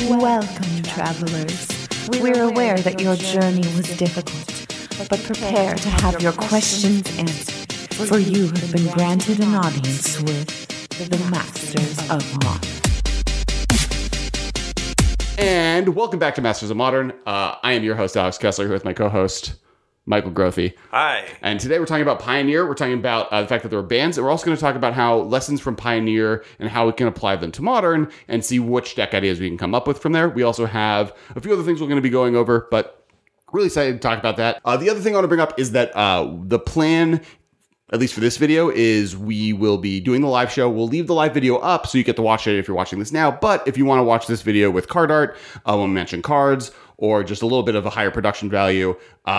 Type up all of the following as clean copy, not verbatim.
Welcome, travelers. We're aware that your journey was difficult, but prepare to have your questions answered, for you have been granted an audience with the Masters of Modern. And welcome back to Masters of Modern. I am your host, Alex Kessler, here with my co-host, Michael Grothy. Hi. And today we're talking about Pioneer. We're talking about the fact that there are bands. And we're also going to talk about how lessons from Pioneer and how we can apply them to Modern and see which deck ideas we can come up with from there. We also have a few other things we're going to be going over, but really excited to talk about that. The other thing I want to bring up is that the plan, at least for this video, is we will be doing the live show. We'll leave the live video up so you get to watch it if you're watching this now. But if you want to watch this video with card art, when we mention cards, or just a little bit of a higher production value,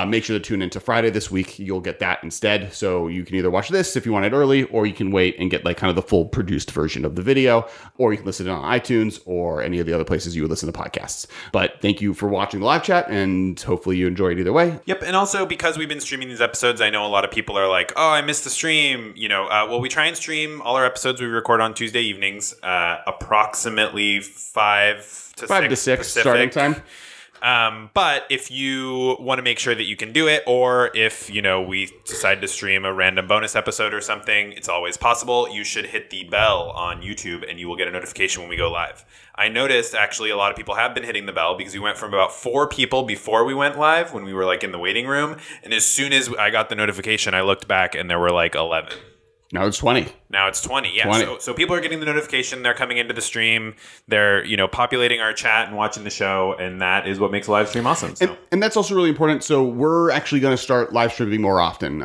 make sure to tune into Friday this week. You'll get that instead. So you can either watch this if you want it early, or you can wait and get like kind of the full produced version of the video, or you can listen to it on iTunes or any of the other places you would listen to podcasts. But thank you for watching the live chat, and hopefully you enjoy it either way. Yep. And also, because we've been streaming these episodes, I know a lot of people are like, oh, I missed the stream. You know, well, we try and stream all our episodes we record on Tuesday evenings, approximately 5 to 6 Pacific. Starting time. But if you want to make sure that you can do it, or if, you know, we decide to stream a random bonus episode or something, it's always possible. You should hit the bell on YouTube and you will get a notification when we go live. I noticed actually a lot of people have been hitting the bell because we went from about 4 people before we went live when we were like in the waiting room. And as soon as I got the notification, I looked back and there were like 11. Now it's 20. Now it's 20, yeah. 20. So people are getting the notification. They're coming into the stream. They're, you know, populating our chat and watching the show. And that is what makes a live stream awesome. So. And that's also really important. So we're actually going to start live streaming more often.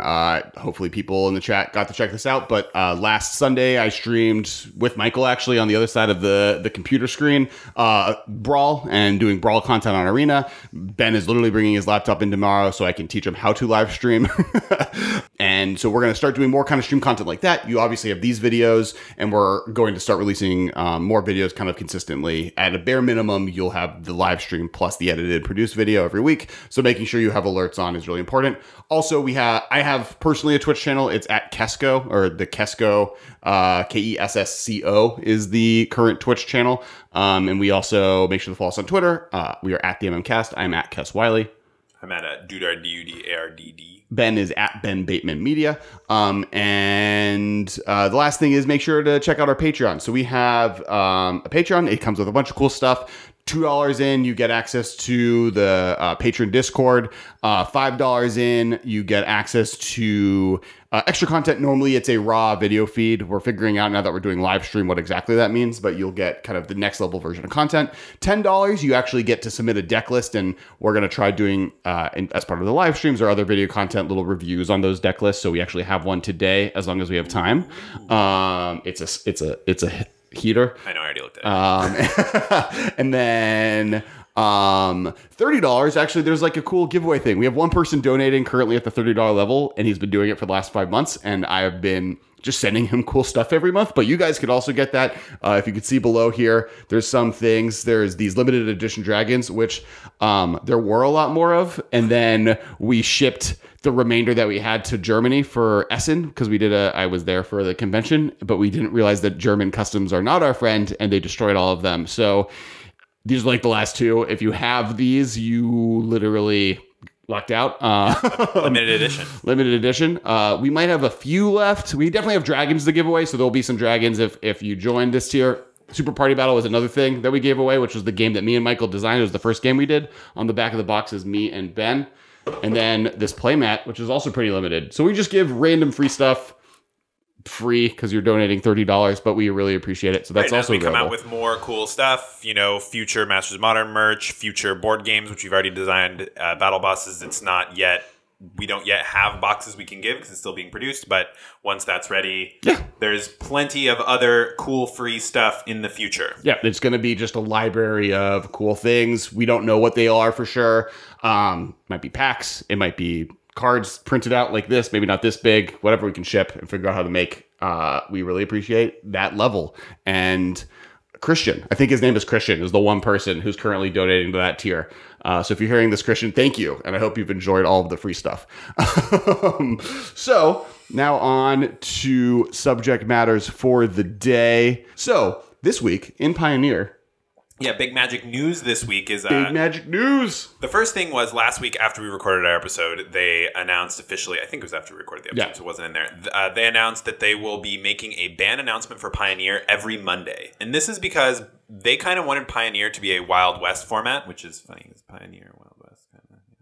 Hopefully people in the chat got to check this out. But last Sunday, I streamed with Michael actually on the other side of the computer screen, Brawl, and doing Brawl content on Arena. Ben is literally bringing his laptop in tomorrow so I can teach him how to live stream. And so we're going to start doing more kind of stream content like that. You obviously have these videos, and we're going to start releasing more videos kind of consistently. At a bare minimum, you'll have the live stream plus the edited produced video every week. So making sure you have alerts on is really important. Also, I have personally a Twitch channel. It's at Kesco, or the Kesco, Kessco is the current Twitch channel. And we also make sure to follow us on Twitter. We are at the MMCast. I'm at Kess Wiley. I'm at Dudard, D-U-D-A-R-D-D. Ben is at Ben Bateman Media. And the last thing is make sure to check out our Patreon. So we have a Patreon. It comes with a bunch of cool stuff. $2 in, you get access to the patron Discord. $5 in, you get access to extra content. Normally, it's a raw video feed. We're figuring out now that we're doing live stream what exactly that means, but you'll get kind of the next level version of content. $10, you actually get to submit a deck list, and we're going to try doing, as part of the live streams or other video content, little reviews on those deck lists. So we actually have one today, as long as we have time. It's a heater. I know, I already looked at it. And then $30, actually, there's like a cool giveaway thing. We have one person donating currently at the $30 level, and he's been doing it for the last 5 months, and I have been just sending him cool stuff every month. But you guys could also get that. If you could see below here, there's some things. There's these limited edition dragons, which there were a lot more of, and then we shipped the remainder that we had to Germany for Essen, because I was there for the convention, but we didn't realize that German customs are not our friend, and they destroyed all of them. So these are like the last 2. If you have these, you literally lucked out. Limited edition. Limited edition. We might have a few left. We definitely have dragons to give away, so there'll be some dragons if you join this tier. Super Party Battle was another thing that we gave away, which was the game that me and Michael designed. It was the first game we did. On the back of the box is me and Ben. And then this playmat, which is also pretty limited. So we just give random free stuff free because you're donating $30, but we really appreciate it. So that's also we come out with more cool stuff, you know, future Masters of Modern merch, future board games, which we've already designed, battle bosses. We don't yet have boxes we can give because it's still being produced, but once that's ready, there's plenty of other cool free stuff in the future. Yeah, it's going to be just a library of cool things. We don't know what they are for sure. Might be packs. It might be cards printed out like this, maybe not this big, whatever we can ship and figure out how to make. We really appreciate that level. And Christian, I think his name is Christian, is the one person who's currently donating to that tier. So if you're hearing this, Christian, thank you. And I hope you've enjoyed all of the free stuff. So now on to subject matters for the day. So this week in Pioneer, Yeah, big magic news this week is... Big magic news! The first thing was last week after we recorded our episode, they announced officially, I think it was after we recorded the episode, so it wasn't in there. They announced that they will be making a ban announcement for Pioneer every Monday. And this is because they kind of wanted Pioneer to be a Wild West format, which is funny. It's Pioneer, Wild West. Kind of, yeah.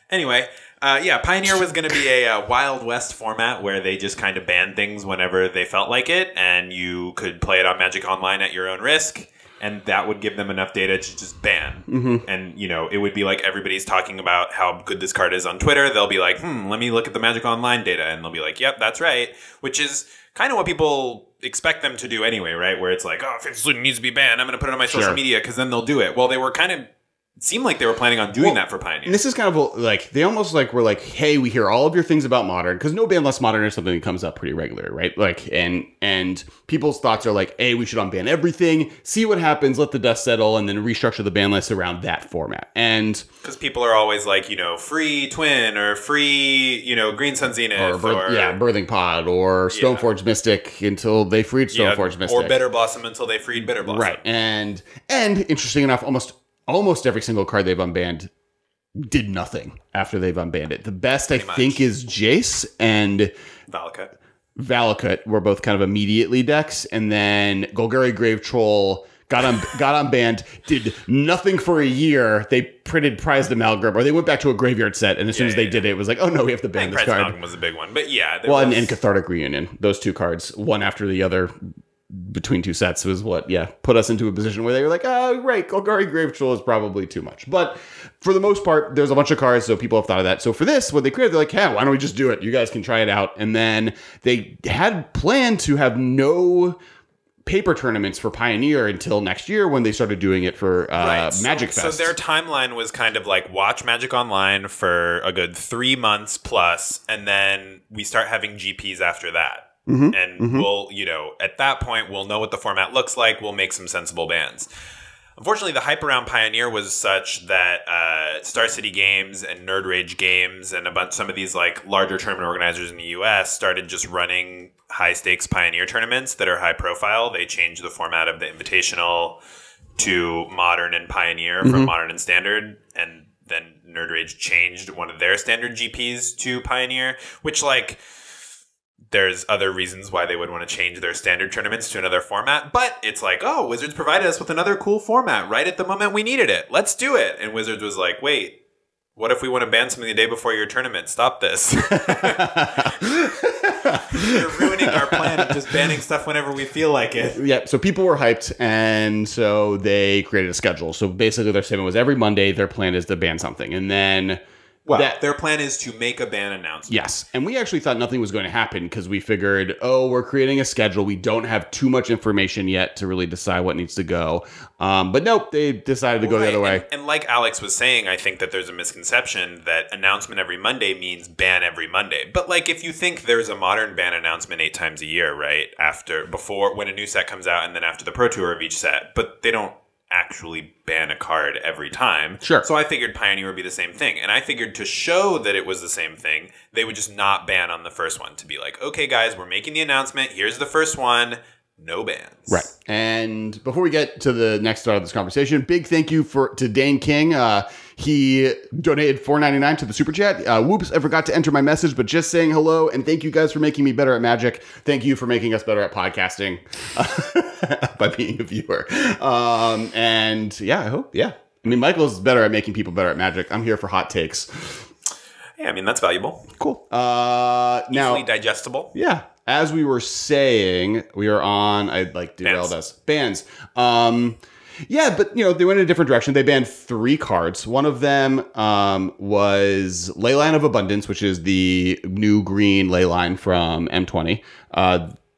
Anyway, Pioneer was going to be a Wild West format where they just kind of banned things whenever they felt like it, and you could play it on Magic Online at your own risk. And that would give them enough data to just ban. Mm-hmm. And, it would be like everybody's talking about how good this card is on Twitter. They'll be like, let me look at the Magic Online data. And they'll be like, yep, that's right. Which is kind of what people expect them to do anyway, right? Where it's like, oh, if it needs to be banned, I'm going to put it on my social media because then they'll do it. Well, they were kind of... It seemed like they were planning on doing that for Pioneer. And this is kind of like, they almost like were like, hey, we hear all of your things about Modern, because no ban less Modern is something that comes up pretty regular, right? Like, and people's thoughts are like, hey, we should unban everything, see what happens, let the dust settle, and then restructure the ban list around that format. And because people are always like, free Twin or free, Green Sun Zenith or Birthing Pod or Stoneforge Mystic until they freed Stoneforge Mystic, or Bitter Blossom until they freed Bitter Blossom, right? And interesting enough, almost every single card they've unbanned did nothing after they've unbanned it. The best, I think, is Jace and Valakut were both kind of immediately decks. And then Golgari Grave Troll got unbanned, did nothing for a year. They printed Prized Amalgam, or they went back to a graveyard set. And as soon as they did it, it was like, oh no, we have to ban this card. Amalgam was a big one. But yeah. And Cathartic Reunion. Those two cards, one after the other, between two sets was what put us into a position where they were like, oh right, Golgari Grave Troll is probably too much. But for the most part, there's a bunch of cards, so people have thought of that. So for this, what they created, they're like, hey, why don't we just do it? You guys can try it out. And then they had planned to have no paper tournaments for Pioneer until next year when they started doing it for Magic Fest. So their timeline was kind of like watch Magic Online for a good 3 months plus, and then we start having GPs after that. Mm-hmm. And we'll, at that point, we'll know what the format looks like. We'll make some sensible bans. Unfortunately, the hype around Pioneer was such that Star City Games and Nerd Rage Games and some of these like larger tournament organizers in the U.S. started just running high-stakes Pioneer tournaments that are high-profile. They changed the format of the Invitational to Modern and Pioneer from Modern and Standard, and then Nerd Rage changed one of their standard GPs to Pioneer, which there's other reasons why they would want to change their standard tournaments to another format, but it's like, oh, Wizards provided us with another cool format right at the moment we needed it. Let's do it. And Wizards was like, wait, what if we want to ban something the day before your tournament? Stop this. You're ruining our plan of just banning stuff whenever we feel like it. Yeah, so people were hyped, and so they created a schedule. So basically their statement was every Monday their plan is to ban something. And then... their plan is to make a ban announcement. Yes. And we actually thought nothing was going to happen because we figured, we're creating a schedule. We don't have too much information yet to really decide what needs to go. But nope, they decided to go the other way. And like Alex was saying, I think that there's a misconception that announcement every Monday means ban every Monday. But if you think there's a Modern ban announcement 8 times a year, right? Before when a new set comes out and then after the Pro Tour of each set. But they don't actually ban a card every time. Sure. So I figured Pioneer would be the same thing. And I figured to show that it was the same thing, they would just not ban on the first one. To be like, okay, guys, we're making the announcement. Here's the first one. No bans. Right. And before we get to the next start of this conversation, big thank you to Dane King. He donated $4.99 to the Super Chat. Whoops, I forgot to enter my message, but just saying hello, and thank you guys for making me better at Magic. Thank you for making us better at podcasting by being a viewer. And yeah, I hope, I mean, Michael's better at making people better at Magic. I'm here for hot takes. Yeah, I mean, that's valuable. Cool. Easily digestible. Yeah. As we were saying, we are on, I derailed us. Bans. Yeah, but, they went in a different direction. They banned 3 cards. One of them was Leila of Abundance, which is the new green ley line from M20.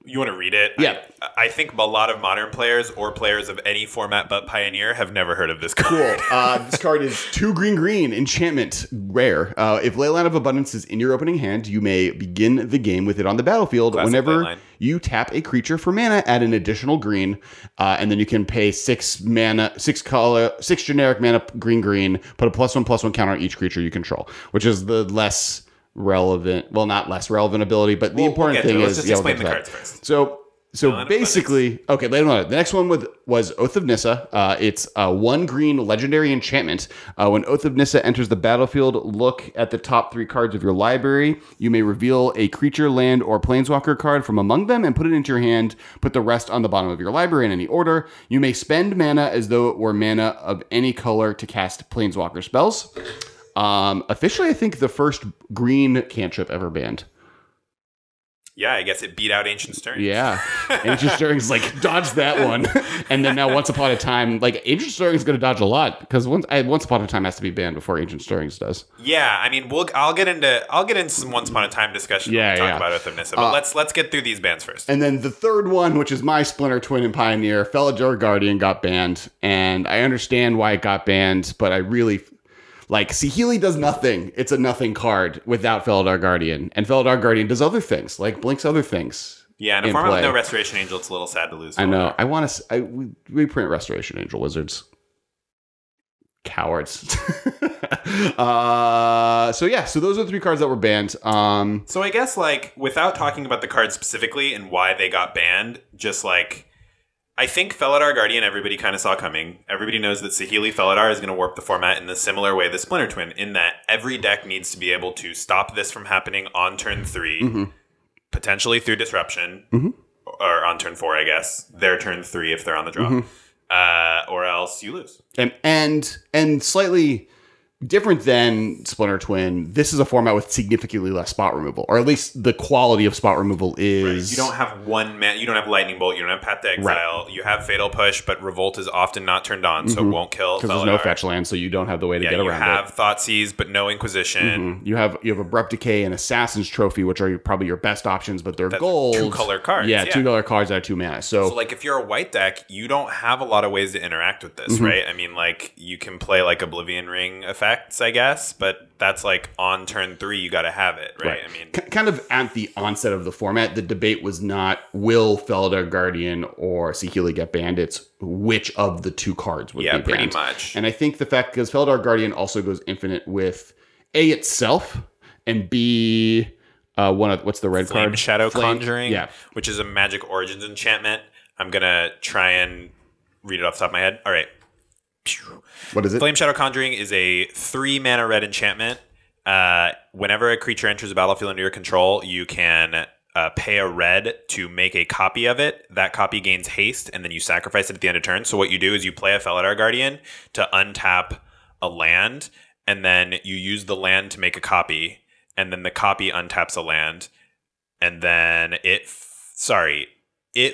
You want to read it? Yeah. I think a lot of Modern players or players of any format but Pioneer have never heard of this card. Cool. This card is 2 green, enchantment, rare. If Leila of Abundance is in your opening hand, you may begin the game with it on the battlefield. Classic whenever you tap a creature for mana, add an additional green, and then you can pay 6 generic mana green, put a +1/+1 counter on each creature you control, which is the less relevant, well, not less relevant ability, but the important thing is... Let's just explain the cards first. So So basically, okay, later on. The next one was Oath of Nyssa. It's a 1 green legendary enchantment. When Oath of Nyssa enters the battlefield, look at the top 3 cards of your library. You may reveal a creature, land, or planeswalker card from among them and put it into your hand. Put the rest on the bottom of your library in any order. You may spend mana as though it were mana of any color to cast planeswalker spells. Officially, I think the first green cantrip ever banned. Yeah, I guess it beat out Ancient Stirrings. Yeah. Ancient Stirrings, like, dodged that one. And then now Once Upon a Time, like, Ancient Stirrings is going to dodge a lot because Once Upon a Time has to be banned before Ancient Stirrings does. Yeah, I mean, I'll get into some Once Upon a Time discussion when we talk about Oath of Nyssa, but let's get through these bans first. And then the third one, which is my Splinter Twin and Pioneer, Felidar Guardian got banned. And I understand why it got banned, but I really... Like, Saheeli does nothing. It's a nothing card without Felidar Guardian. And Felidar Guardian does other things, like blinks other things. Yeah, in a format with no Restoration Angel, it's a little sad to lose Felidar. I know. I want to reprint Restoration Angel Wizards. Cowards. So those are the 3 cards that were banned. So I guess, like, without talking about the cards specifically and why they got banned, just like... I think Felidar Guardian everybody kind of saw coming. Everybody knows that Saheeli Felidar is going to warp the format in the similar way the Splinter Twin, in that every deck needs to be able to stop this from happening on turn 3, potentially through disruption, or on turn 4, I guess. Their turn 3 if they're on the draw, or else you lose. And slightly different than Splinter Twin, this is a format with significantly less spot removal, or at least the quality of spot removal is... Right. You don't have you don't have Lightning Bolt, you don't have Path to Exile, you have Fatal Push, but Revolt is often not turned on, so it won't kill. Because there's no fetch land, so you don't have the way to get around it. You have Thoughtseize, but no Inquisition. You have Abrupt Decay and Assassin's Trophy, which are probably your best options, but they're gold. 2-color cards. Yeah, 2-color cards that are 2 mana. So, like, if you're a white deck, you don't have a lot of ways to interact with this, right? I mean, like, you can play, like, Oblivion Ring effects, I guess, but that's like on turn 3 you got to have it, right? I mean, kind of at the onset of the format, the debate was not will Felidar Guardian or Saheeli get banned, it's which of the 2 cards would be banned. Pretty much. And I think the fact, because Felidar Guardian also goes infinite with A, itself, and B, what's the red Flame card? Shadow Conjuring, which is a Magic Origins enchantment. I'm gonna try and read it off the top of my head. All right. What is it? Flame Shadow Conjuring is a 3-mana red enchantment. Whenever a creature enters a battlefield under your control, you can pay a red to make a copy of it. That copy gains haste, and then you sacrifice it at the end of turn. So what you do is you play a Felidar Guardian to untap a land, and then you use the land to make a copy, and then the copy untaps a land, and then it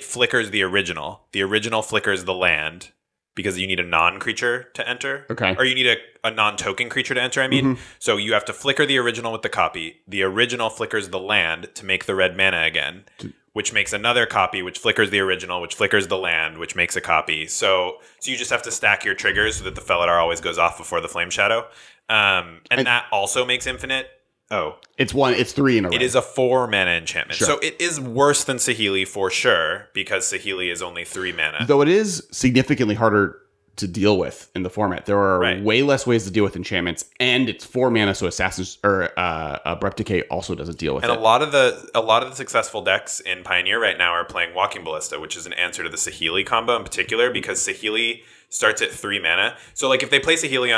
flickers the original. The original flickers the land, because you need a non-creature to enter. Okay. Or you need a non-token creature to enter, I mean. So you have to flicker the original with the copy. The original flickers the land to make the red mana again, which makes another copy, which flickers the original, which flickers the land, which makes a copy. So you just have to stack your triggers so that the Felidar always goes off before the Flame Shadow. And that also makes infinite. Oh. It's 3 in a row. It is a 4-mana enchantment. Sure. So it is worse than Saheeli for sure, because Saheeli is only 3 mana. Though it is significantly harder to deal with in the format. There are way less ways to deal with enchantments, and it's 4 mana, so Assassin's or Abrupt Decay also doesn't deal with it. And a lot of the successful decks in Pioneer right now are playing Walking Ballista, which is an answer to the Saheeli combo in particular, because Saheeli starts at 3 mana. So like if they play Saheeli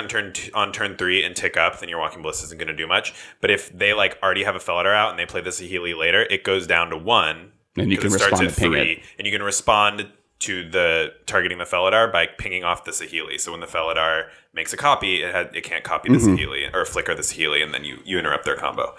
on turn 3 and tick up, then your Walking Ballista isn't going to do much. But if they like already have a Felidar out and they play the Saheeli later, it goes down to 1. And you can respond to ping it. And you can respond to the targeting the Felidar by pinging off the Saheeli. So when the Felidar makes a copy, it can't copy the Saheeli or flicker the Saheeli, and then you interrupt their combo.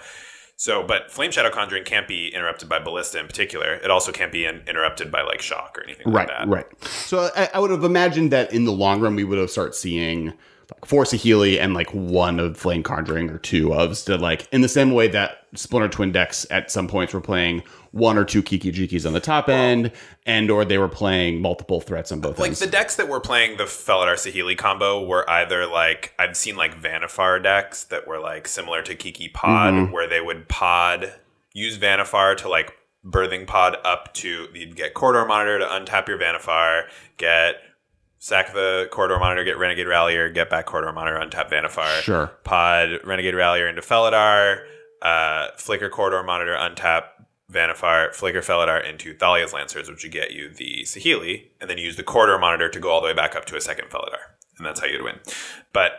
So, but Flame Shadow Conjuring can't be interrupted by Ballista in particular. It also can't be interrupted by like Shock or anything like that. Right. So I would have imagined that in the long run we would have started seeing like 4 Saheeli and like 1 of Flame Conjuring or 2 of, to like in the same way that Splinter Twin decks at some points were playing 1 or 2 Kiki Jikis on the top end, and or they were playing multiple threats on both ends. Like the decks that were playing the Felidar Saheeli combo were either like, I've seen like Vannifar decks that were like similar to Kiki Pod, where they would use Vannifar to like birthing pod up to, you'd get Corridor Monitor to untap your Vannifar, sack the Corridor Monitor, get Renegade Rallier, get back Corridor Monitor, untap Vannifar. Sure. Pod Renegade Rallier into Felidar, flicker Corridor Monitor, untap Vanifar, Flicker Felidar into Thalia's Lancers, which would get you the Saheeli, and then you use the Corridor Monitor to go all the way back up to a second Felidar. And that's how you'd win. But,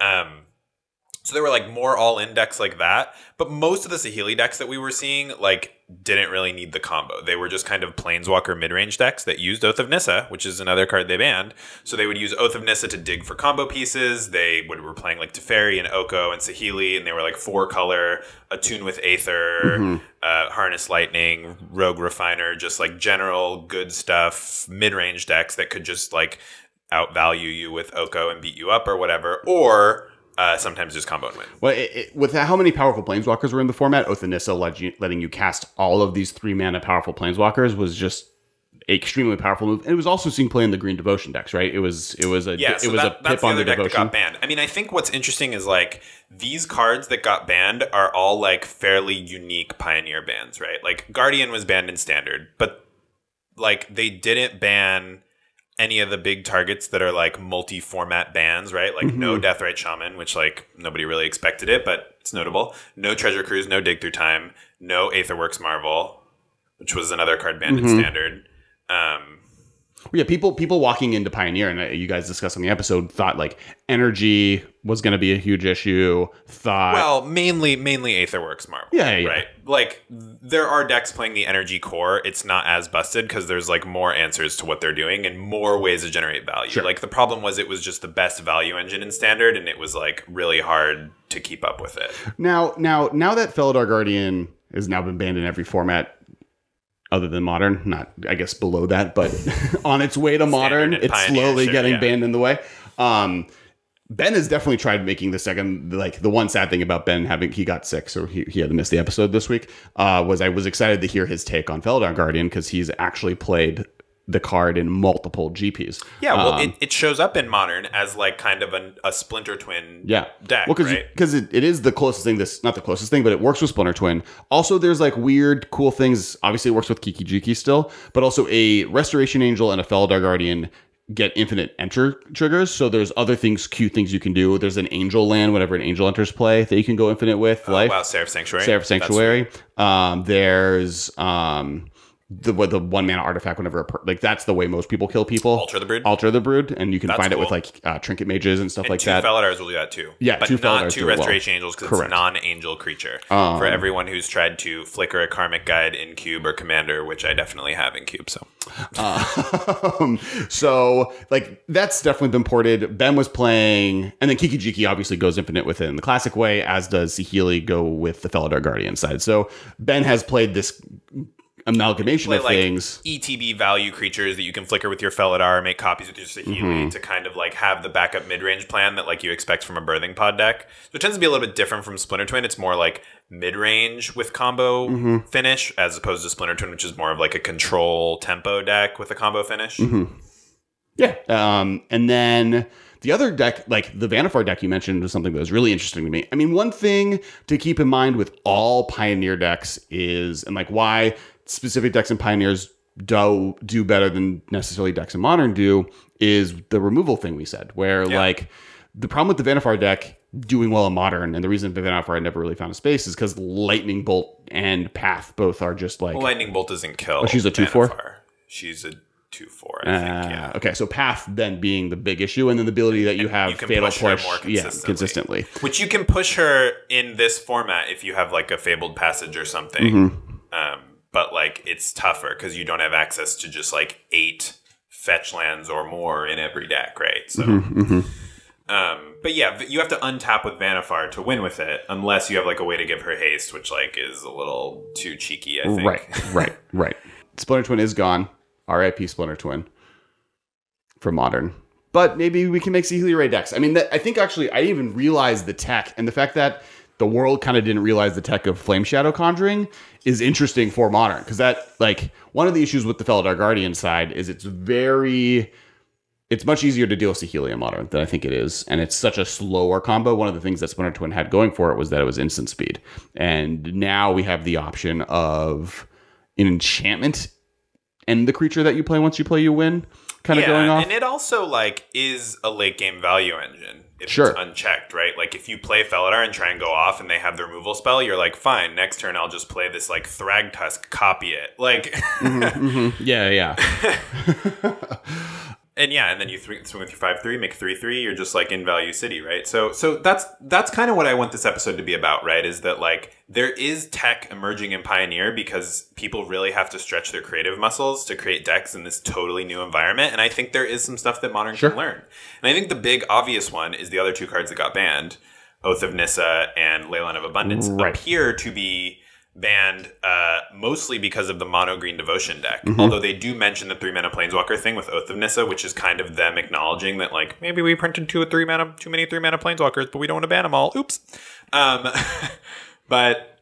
so there were like more all-in decks like that, but most of the Saheeli decks that we were seeing like didn't really need the combo. They were just kind of Planeswalker mid-range decks that used Oath of Nyssa, which is another card they banned. So they would use Oath of Nyssa to dig for combo pieces. They were playing like Teferi and Oko and Saheeli, and they were like 4-color, Attune with Aether, Harness Lightning, Rogue Refiner, just like general good stuff, mid-range decks that could just like outvalue you with Oko and beat you up or whatever, or sometimes just combo and win. Well, with how many powerful planeswalkers were in the format, Oath of Nyssa letting you cast all of these 3-mana powerful planeswalkers was just an extremely powerful move. And it was also seen play in the green devotion decks, right? It was a that's pip the on other the deck devotion. that got banned. I mean, I think what's interesting is like these cards that got banned are all like fairly unique Pioneer bans, right? Like Guardian was banned in Standard, but like they didn't ban any of the big targets that are like multi-format bans, right? Like no Deathrite Shaman, which like nobody really expected it, but it's notable. No Treasure Cruise, no Dig Through Time, no Aetherworks Marvel, which was another card banned in Standard. Yeah, people walking into Pioneer, and you guys discussed on the episode, thought like energy was going to be a huge issue. Well, mainly Aetherworks Marvel. Yeah. Right. Like there are decks playing the energy core. It's not as busted because there's like more answers to what they're doing and more ways to generate value. Sure. Like the problem was it was just the best value engine in Standard, and it was like really hard to keep up with it. Now that Felidar Guardian has now been banned in every format other than Modern, not I guess below that, but on its way to Modern, it's Pioneer, slowly sure, getting yeah. banned in the way. Ben has definitely tried making the second, like the one sad thing about Ben he got sick, so he had to miss the episode this week, was I was excited to hear his take on Felidar Guardian because he's actually played the card in multiple GPs. Yeah, well, it shows up in Modern as like kind of a Splinter Twin deck, well, right? Because it is the closest thing, not the closest thing, but it works with Splinter Twin. Also, there's like weird, cool things. Obviously, it works with Kiki Jiki still, but also a Restoration Angel and a Felidar Guardian get infinite enter triggers. So there's other cute things you can do. There's an angel land, whenever an angel enters play, that you can go infinite with. Life. Wow, Seraph Sanctuary. Sanctuary. There's the 1-mana artifact whenever that's the way most people kill people. Alter the Brood, and you can find it with like trinket mages and stuff like that. 2 Felidars will do that too. Yeah, but 2 not Felidars 2 do it well. Restoration Angels because it's a non-angel creature. For everyone who's tried to flicker a Karmic Guide in Cube or Commander, which I definitely have in Cube. So, so like that's definitely been ported. Ben was playing, and then Kiki Jiki obviously goes infinite with it in the classic way, as does Saheeli go with the Felidar Guardian side. So Ben has played this amalgamation of things. ETB value creatures that you can flicker with your Felidar, make copies with your Saheeli to kind of like have the backup mid-range plan that like you expect from a Birthing Pod deck. So it tends to be a little bit different from Splinter Twin. It's more like mid-range with combo finish, as opposed to Splinter Twin, which is more of like a control tempo deck with a combo finish. Yeah. And then the other deck, like the Vanifar deck you mentioned, was something that was really interesting to me. I mean, one thing to keep in mind with all Pioneer decks is, and like why specific decks in Pioneers do better than necessarily decks in Modern do, is the removal thing we said, where like the problem with the Vanifar deck doing well in Modern, and the reason Vanifar never really found a space, is because Lightning Bolt and Path both are just like... Well, Lightning Bolt doesn't kill. Oh, she's a 2/4? She's a 2/4, I think, yeah. Okay, so Path then being the big issue, and then the ability that you have Fatal Push her more consistently. Which you can push her in this format if you have like a Fabled Passage or something. But like it's tougher because you don't have access to just like 8 fetch lands or more in every deck, right? So, but yeah, you have to untap with Vanifar to win with it, unless you have like a way to give her haste, which like is a little too cheeky, I think. Right. Splinter Twin is gone. RIP Splinter Twin for Modern. But maybe we can make Saheeli Ray decks. I mean, I think actually I didn't even realize the tech, and the fact that the world kind of didn't realize the tech of Flame Shadow Conjuring is interesting for Modern, because that, like, one of the issues with the Felidar Guardian side is it's much easier to deal with Saheeli in Modern than I think it is, and it's such a slower combo. One of the things that Splinter Twin had going for it was that it was instant speed, and now we have the option of an enchantment and the creature that you play once you play, you win. kind of going off. And it also like is a late game value engine if Sure. it's unchecked, right? Like if you play Felidar and try and go off and they have the removal spell, you're like, fine, next turn I'll just play this like Thragtusk, copy it. Like Yeah. And and then you swing with your 5/3, make 3/3. You're just like in value city, right? So that's kind of what I want this episode to be about, right? Is that like there is tech emerging in Pioneer because people really have to stretch their creative muscles to create decks in this totally new environment, and I think there is some stuff that Modern can learn. And I think the big obvious one is the other two cards that got banned, Oath of Nyssa and Leila of Abundance, appear to be banned mostly because of the mono green devotion deck. Although they do mention the 3-mana planeswalker thing with Oath of Nyssa, which is kind of them acknowledging that like maybe we printed too many 3-mana planeswalkers, but we don't want to ban them all. Oops. But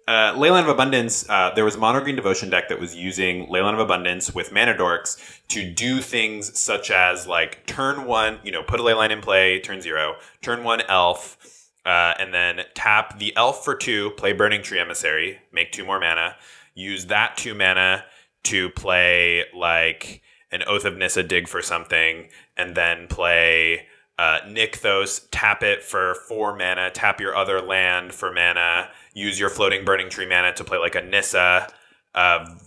Leila of Abundance, there was a mono green devotion deck that was using Leila of Abundance with mana dorks to do things such as like turn 1, put a Leyline in play, turn 0, turn 1 elf. And then tap the elf for 2, play Burning Tree Emissary, make 2 more mana, use that 2 mana to play like an Oath of Nyssa dig for something, and then play Nykthos, tap it for 4 mana, tap your other land for mana, use your floating Burning Tree mana to play like a Nyssa,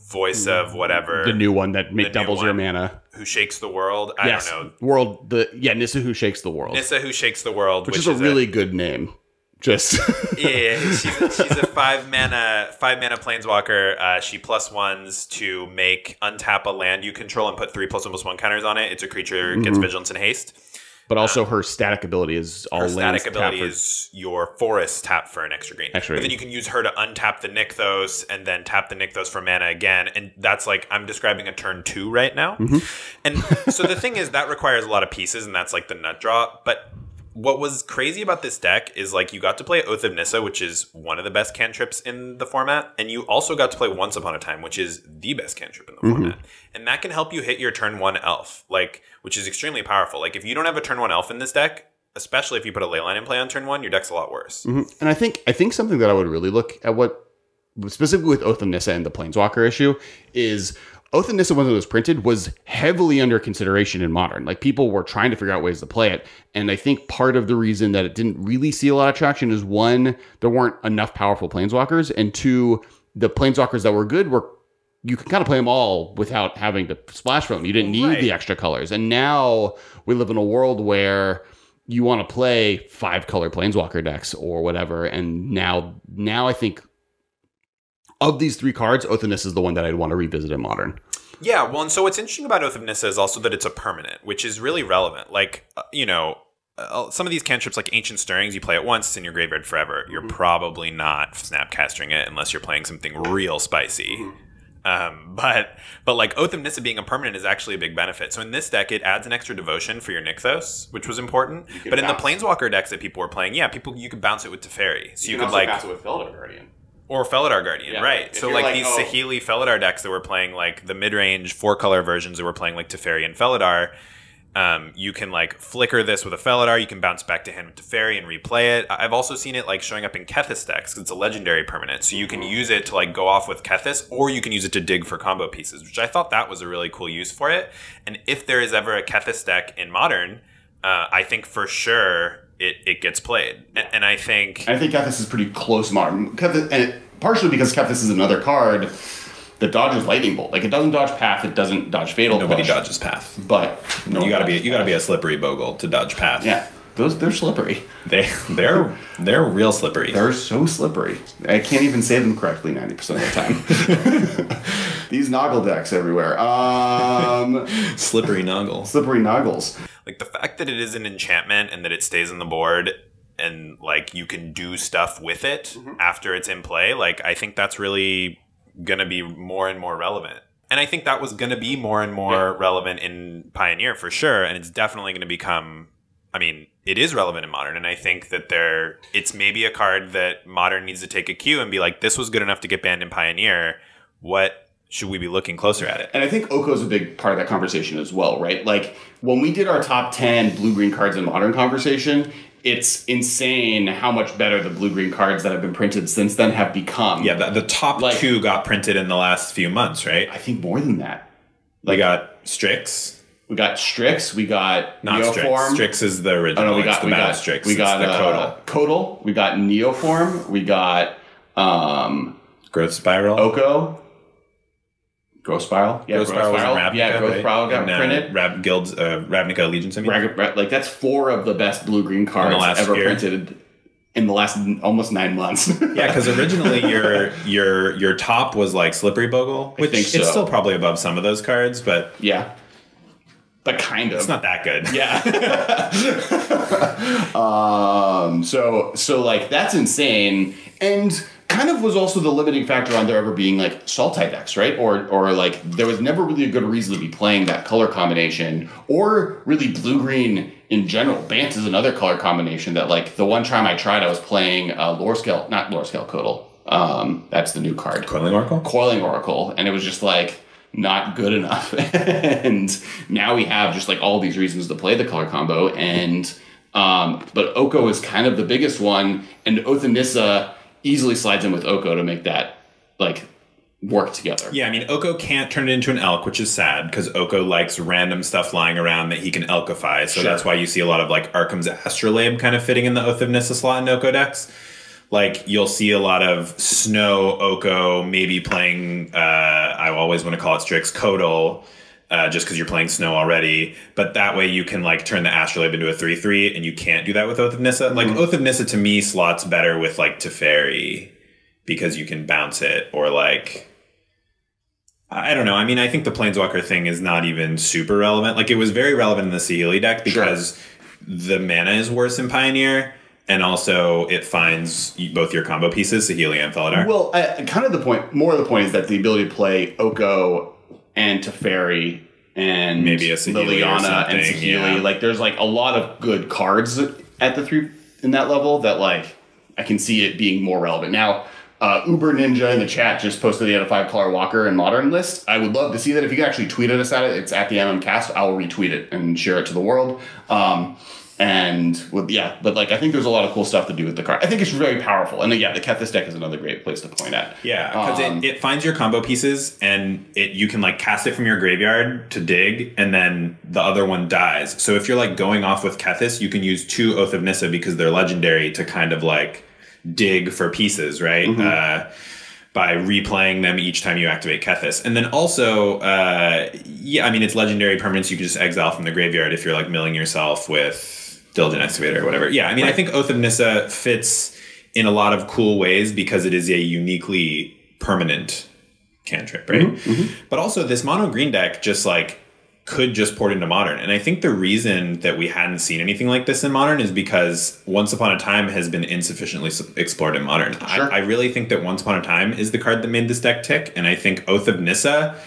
Voice of whatever. The new one that doubles your mana. Who Shakes the World. I don't know. Nyssa Who Shakes the World. Nyssa Who Shakes the World. Which is a really good name. Just yeah, she's a 5-mana planeswalker. She +1s to untap a land you control and put 3+1/+1 counters on it. It's a creature, gets vigilance and haste. But also her static ability is all lands. Her static ability is your forest tap for an extra green. But then you can use her to untap the Nykthos and then tap the Nykthos for mana again. And that's like, I'm describing a turn 2 right now. And so the thing is that requires a lot of pieces, and that's like the nut draw. But what was crazy about this deck is like you got to play Oath of Nyssa, which is one of the best cantrips in the format, and you also got to play Once Upon a Time, which is the best cantrip in the format. And that can help you hit your turn 1 elf, like, which is extremely powerful. Like if you don't have a turn 1 elf in this deck, especially if you put a Leyline in play on turn 1, your deck's a lot worse. And I think something that I would really look at, what specifically with Oath of Nyssa and the Planeswalker issue, is Oath of Nyssa, when it was printed, was heavily under consideration in Modern. Like, people were trying to figure out ways to play it. And I think part of the reason that it didn't really see a lot of traction is, 1, there weren't enough powerful Planeswalkers, and 2, the Planeswalkers that were good you can kind of play them all without having to splash from them. You didn't need the extra colors. And now we live in a world where you want to play 5-color Planeswalker decks or whatever. And now I think of these 3 cards, Oath of Nyssa is the one that I'd want to revisit in Modern. Yeah, well, and so what's interesting about Oath of Nyssa is also that it's a permanent, which is really relevant. Like, some of these cantrips, like Ancient Stirrings, you play it once, it's in your graveyard forever. You're probably not snapcasting it unless you're playing something real spicy. But like Oath of Nyssa being a permanent is actually a big benefit. So in this deck, it adds an extra devotion for your Nykthos, which was important. But in the Planeswalker decks that people were playing, you could bounce it with Teferi. So you could like bounce it with Felidar Guardian. Or Felidar Guardian, right. If so like these Saheeli Felidar decks that were playing like the mid-range 4-color versions that were playing like Teferi and Felidar, you can like flicker this with a Felidar, you can bounce back to hand with Teferi and replay it. I've also seen it like showing up in Kethis decks because it's a legendary permanent. So you can use it to like go off with Kethis, or you can use it to dig for combo pieces, which I thought that was a really cool use for it. And if there is ever a Kethis deck in Modern, I think for sure it gets played. And I think Kethis is pretty close Modern. Partially because Kethis is another card that dodges Lightning Bolt. Like, it doesn't dodge Path, it doesn't dodge Fatal Push. Nobody dodges Path. But you gotta be a slippery Bogle to dodge Path. Yeah. They're slippery. They're real slippery. They're so slippery. I can't even say them correctly 90% of the time. These Noggle decks everywhere. Slippery Noggle. Slippery Noggles. Like, the fact that it is an enchantment and that it stays on the board and like you can do stuff with it after it's in play, like I think that's really gonna be more and more relevant. And I think that was gonna be more and more relevant in Pioneer for sure. And it's definitely gonna become, I mean, it is relevant in Modern. And I think that it's maybe a card that Modern needs to take a cue and be like, this was good enough to get banned in Pioneer. What should we be looking closer at it? And I think Oko's a big part of that conversation as well, right? Like, when we did our top 10 blue-green cards in Modern conversation, it's insane how much better the blue-green cards that have been printed since then have become. Yeah, the top 2 got printed in the last few months, right? I think more than that. Like, got Strix. We got Strix. We got Not Neoform. Strix is the original. Oh, no, we It's got the battle Strix. We got the Codal. We got Neoform. We got Growth Spiral. Oko. Growth Spiral. Yeah, Growth Spiral was in Ravnica. Yeah, Growth Spiral got printed. Ravnica Allegiance, I mean. Like, that's 4 of the best blue-green cards ever printed in the last almost 9 months. Yeah, because originally your top was like Slippery Bogle, which it's still probably above some of those cards, but yeah, but kind of. It's not that good. Yeah. So like that's insane, and kind of was also the limiting factor on there ever being like Sultai decks, right? Or like there was never really a good reason to be playing that color combination, or really blue-green in general. Bant is another color combination that, like, the one time I tried, I was playing not Lore Scale Codal. That's the new card. Coiling Oracle. And it was just like not good enough. And now we have just like all these reasons to play the color combo. And but Oko is kind of the biggest one, and Oath of Nyssa easily slides in with Oko to make that like work together. Yeah, I mean, Oko can't turn it into an elk, which is sad, because Oko likes random stuff lying around that he can elkify. So that's why you see a lot of like Arkham's Astrolabe kind of fitting in the Oath of Nyssa slot in Oko decks. Like, you'll see a lot of Snow Oko, maybe playing, I always want to call it Strix, Codal, just because you're playing Snow already. But that way you can like turn the Astrolabe into a 3/3, and you can't do that with Oath of Nyssa. Like, Oath of Nyssa to me slots better with like Teferi, because you can bounce it, or like, I don't know. I mean, I think the Planeswalker thing is not even super relevant. Like, it was very relevant in the Saheeli deck because the mana is worse in Pioneer, and also it finds both your combo pieces, Saheeli and Felidar. Well, kind of the point, more of the point is that the ability to play Oko and Teferi and maybe a Saheeli Liliana and Saheeli, like, there's like a lot of good cards at the 3 in that level that, like, I can see it being more relevant. Now, Uber Ninja in the chat just posted the 5 color Walker and Modern list. I would love to see that. If you could actually tweet at us at it, it's at the MMCast. I'll retweet it and share it to the world. But like, I think there's a lot of cool stuff to do with the card. I think it's very powerful. And yeah, the Kethis deck is another great place to point at. Yeah, because it finds your combo pieces, and you can like cast it from your graveyard to dig, and then the other one dies. So if you're like going off with Kethis, you can use 2 Oath of Nyssa because they're legendary to kind of like dig for pieces, right? By replaying them each time you activate Kethis. And then also, I mean, it's legendary permanents you can just exile from the graveyard if you're like milling yourself with Diligent Excavator or whatever. Yeah, I mean, I think Oath of Nyssa fits in a lot of cool ways because it is a uniquely permanent cantrip, right? But also, this mono green deck just like could just port into Modern. And I think the reason that we hadn't seen anything like this in Modern is because Once Upon a Time has been insufficiently explored in Modern. I really think that Once Upon a Time is the card that made this deck tick. And I think Oath of Nyssa,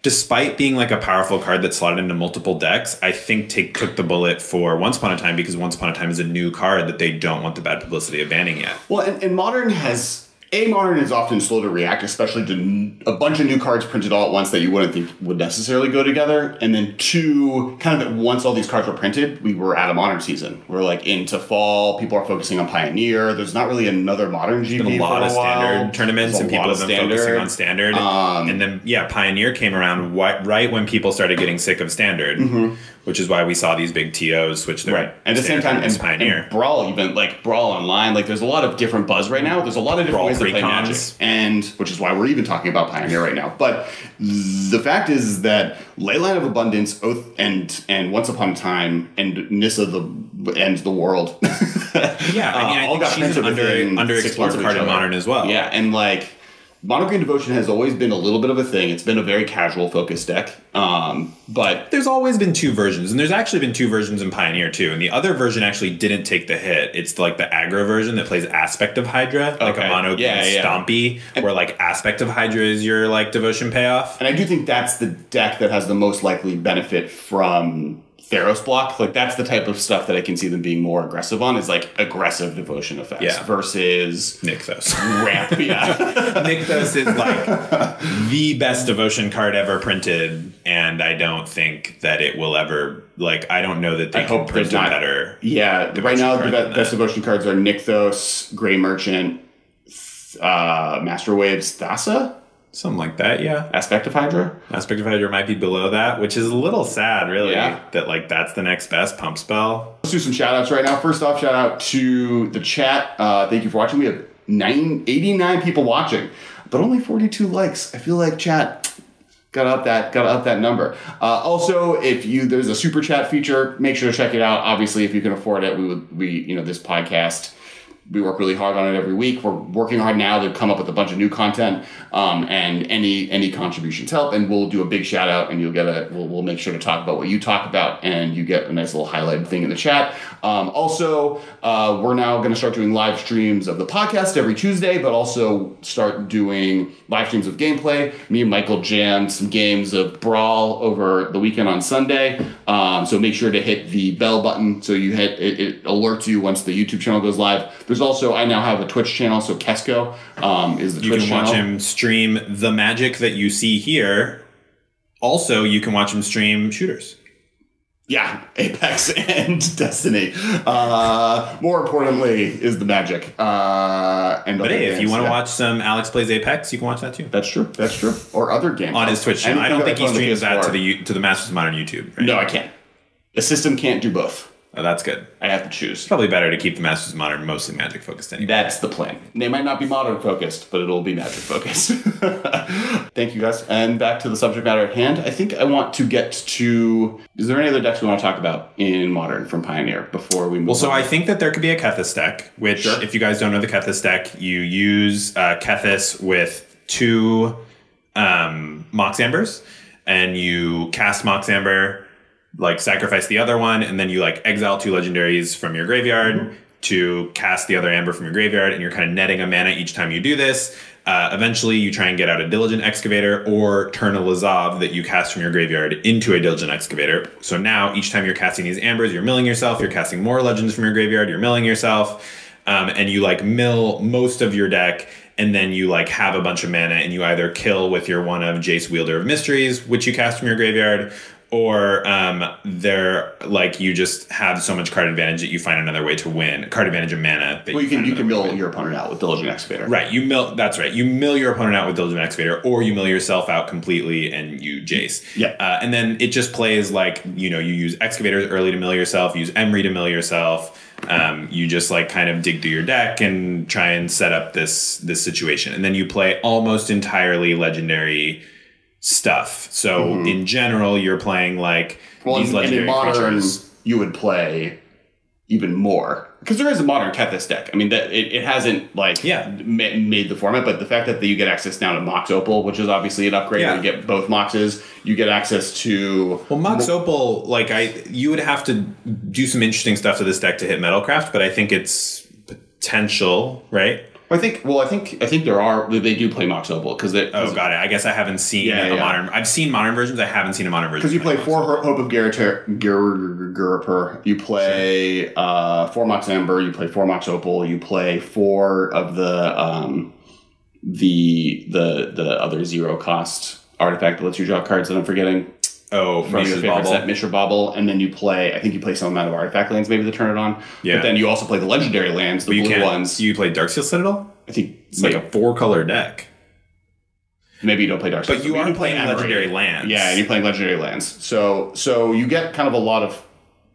despite being like a powerful card that slotted into multiple decks, I think took the bullet for Once Upon a Time, because Once Upon a Time is a new card that they don't want the bad publicity of banning yet. Well, and Modern has... Modern is often slow to react, especially to a bunch of new cards printed all at once that you wouldn't think would necessarily go together. And then 2, kind of once all these cards were printed, we were at a Modern season. We're like into fall, people are focusing on Pioneer. There's not really another Modern GP a lot of Standard tournaments, and people have been focusing on Standard. And then, Pioneer came around right when people started getting sick of Standard, which is why we saw these big TOs switch their And at the same time, Pioneer. And Brawl, even like Brawl Online, like there's a lot of different buzz right now. There's a lot of different ways to play Magic, and which is why we're even talking about Pioneer right now. But the fact is that Leila of Abundance, Oath, and Once Upon a Time, and Nyssa and the World. I think she's an underexplored card in Modern as well. Yeah, and like Mono Green Devotion has always been a little bit of a thing. It's been a very casual focused deck. But there's always been 2 versions, and there's actually been 2 versions in Pioneer too. And the other version actually didn't take the hit. It's like the aggro version that plays Aspect of Hydra, like a mono green stompy, where like Aspect of Hydra is your like devotion payoff. And I do think that's the deck that has the most likely benefit from Theros block. Like, that's the type of stuff that I can see them being more aggressive on, is like aggressive devotion effects versus Nykthos. Ramp. Nykthos is like the best devotion card ever printed, and I don't think that it will ever, like, I don't know that they can print it better. Yeah, right now the best devotion cards are Nykthos, Grey Merchant, Master Waves, Thassa. Something like that, yeah. Aspect of Hydra? Aspect of Hydra might be below that, which is a little sad, really. Yeah. That, like, that's the next best pump spell. Let's do some shout-outs right now. First off, shout-out to the chat. Thank you for watching. We have 89 people watching, but only 42 likes. I feel like chat gotta up that number. Also, if there's a super chat feature, make sure to check it out. Obviously, if you can afford it, this podcast, we work really hard on it every week. We're working hard now to come up with a bunch of new content, and any contributions help. And we'll do a big shout out, and we'll make sure to talk about what you talk about, and you get a nice little highlighted thing in the chat. Also, we're now going to start doing live streams of the podcast every Tuesday, but also start doing live streams of gameplay. Me and Michael jammed some games of Brawl over the weekend on Sunday. So make sure to hit the bell button so you hit it alerts you once the YouTube channel goes live. There's also, I now have a Twitch channel, so Kesko is the Twitch channel. You can watch him stream the magic that you see here. Also, you can watch him stream shooters. Yeah, Apex and Destiny. More importantly is the magic. But hey, if you want to watch some Alex Plays Apex, you can watch that too. That's true. Or other games. On his Twitch channel. I don't think he streams that to the Masters of Modern YouTube. Right? No, I can't. The system can't do both. Oh, that's good. I have to choose. It's probably better to keep the Masters of Modern mostly Magic focused anyway. That's the plan. They might not be Modern focused, but it'll be Magic focused. Thank you, guys. And back to the subject matter at hand. I think I want to get to... Is there any other decks we want to talk about in Modern from Pioneer before we move on? Well, so I think that there could be a Kethis deck, which, if you guys don't know the Kethis deck, you use Kethis with 2 Mox Ambers, and you cast Mox Amber, like sacrifice the other one, and then you like exile 2 legendaries from your graveyard to cast the other amber from your graveyard, and you're kind of netting a mana each time you do this. Eventually, you try and get out a Diligent Excavator or turn a Lazav that you cast from your graveyard into a Diligent Excavator. So now, each time you're casting these ambers, you're milling yourself, you're casting more legends from your graveyard, you're milling yourself, and you like mill most of your deck, and then you like have a bunch of mana, and you either kill with your one of Jace, Wielder of Mysteries, which you cast from your graveyard, or they're like you just have so much card advantage that you find another way to win. Card advantage of mana. Well, you can mill your opponent out with Diligent Excavator. Right, that's right. You mill your opponent out with Diligent Excavator, or you mill yourself out completely and you Jace. Yeah. And then it just plays like, you use Excavators early to mill yourself, use Emery to mill yourself. You just like kind of dig through your deck and try and set up this situation. And then you play almost entirely legendary stuff. So in general, you're playing like these legendary in Modern, creatures. You would play even more because there is a Modern Kethis deck. I mean, that it hasn't made the format, but the fact that you get access now to Mox Opal, which is obviously an upgrade. You get both Moxes. You get access to Mox Opal. You would have to do some interesting stuff to this deck to hit Metalcraft, but I think it's potential, right? I think they do play Mox Opal because got it. I guess I haven't seen Modern. I've seen Modern versions. I haven't seen a Modern version. Because you play 4 Hope of Gariper. You play 4 Mox Amber. You play 4 Mox Opal. You play 4 of the other 0 cost artifact that lets you draw cards that I'm forgetting. Oh, from your favorite set, Mishra Bauble, and then you play some amount of artifact lands maybe to turn it on. Yeah. But then you also play the legendary lands, the blue ones. Do you play Darksteel Citadel? I think it's like a 4-color deck. Maybe you don't play Darksteel. But you are playing legendary lands. Yeah, and you're playing legendary lands. So you get kind of a lot of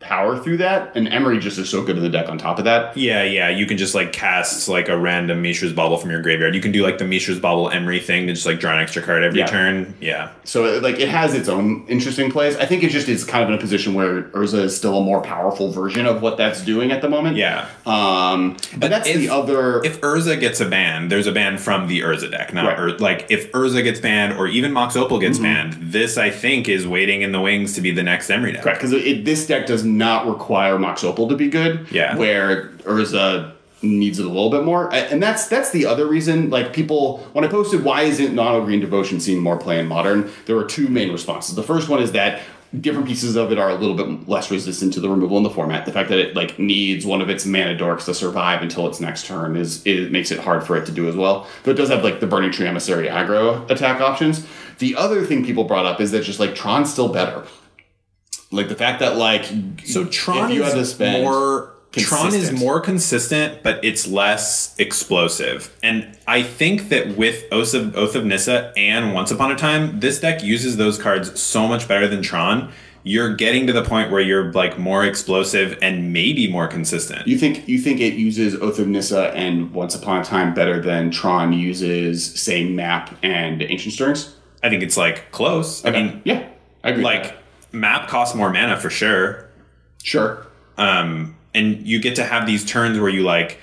power through that, and Emery just is so good in the deck on top of that. Yeah, you can just like cast like a random Mishra's Bauble from your graveyard. You can do like the Mishra's Bauble Emery thing to just like draw an extra card every turn. Yeah. So like it has its own interesting plays. I think it just is kind of in a position where Urza is still a more powerful version of what that's doing at the moment. Yeah. But that's the other. If Urza gets a ban, there's a ban from the Urza deck. Not like if Urza gets banned or even Mox Opal gets banned, this I think is waiting in the wings to be the next Emery deck. Correct, because this deck does not require Mox Opal to be good. Yeah. Where Urza needs it a little bit more. And that's the other reason, like people, when I posted why isn't Mono Green Devotion seeing more play in Modern, there were 2 main responses. The first one is that different pieces of it are a little bit less resistant to the removal in the format. The fact that it like needs one of its mana dorks to survive until its next turn it makes it hard for it to do as well. But it does have like the Burning Tree Emissary aggro attack options. The other thing people brought up is that just like Tron's still better. Like the fact that like Tron is more Tron is more consistent, but it's less explosive. And I think that with Oath of Nyssa and Once Upon a Time, this deck uses those cards so much better than Tron. You're getting to the point where you're like more explosive and maybe more consistent. You think it uses Oath of Nyssa and Once Upon a Time better than Tron uses, say, Map and Ancient Stirrings? I think it's like close. Okay. I mean, yeah, I agree. Like Map costs more mana for sure. Sure. And you get to have these turns where you like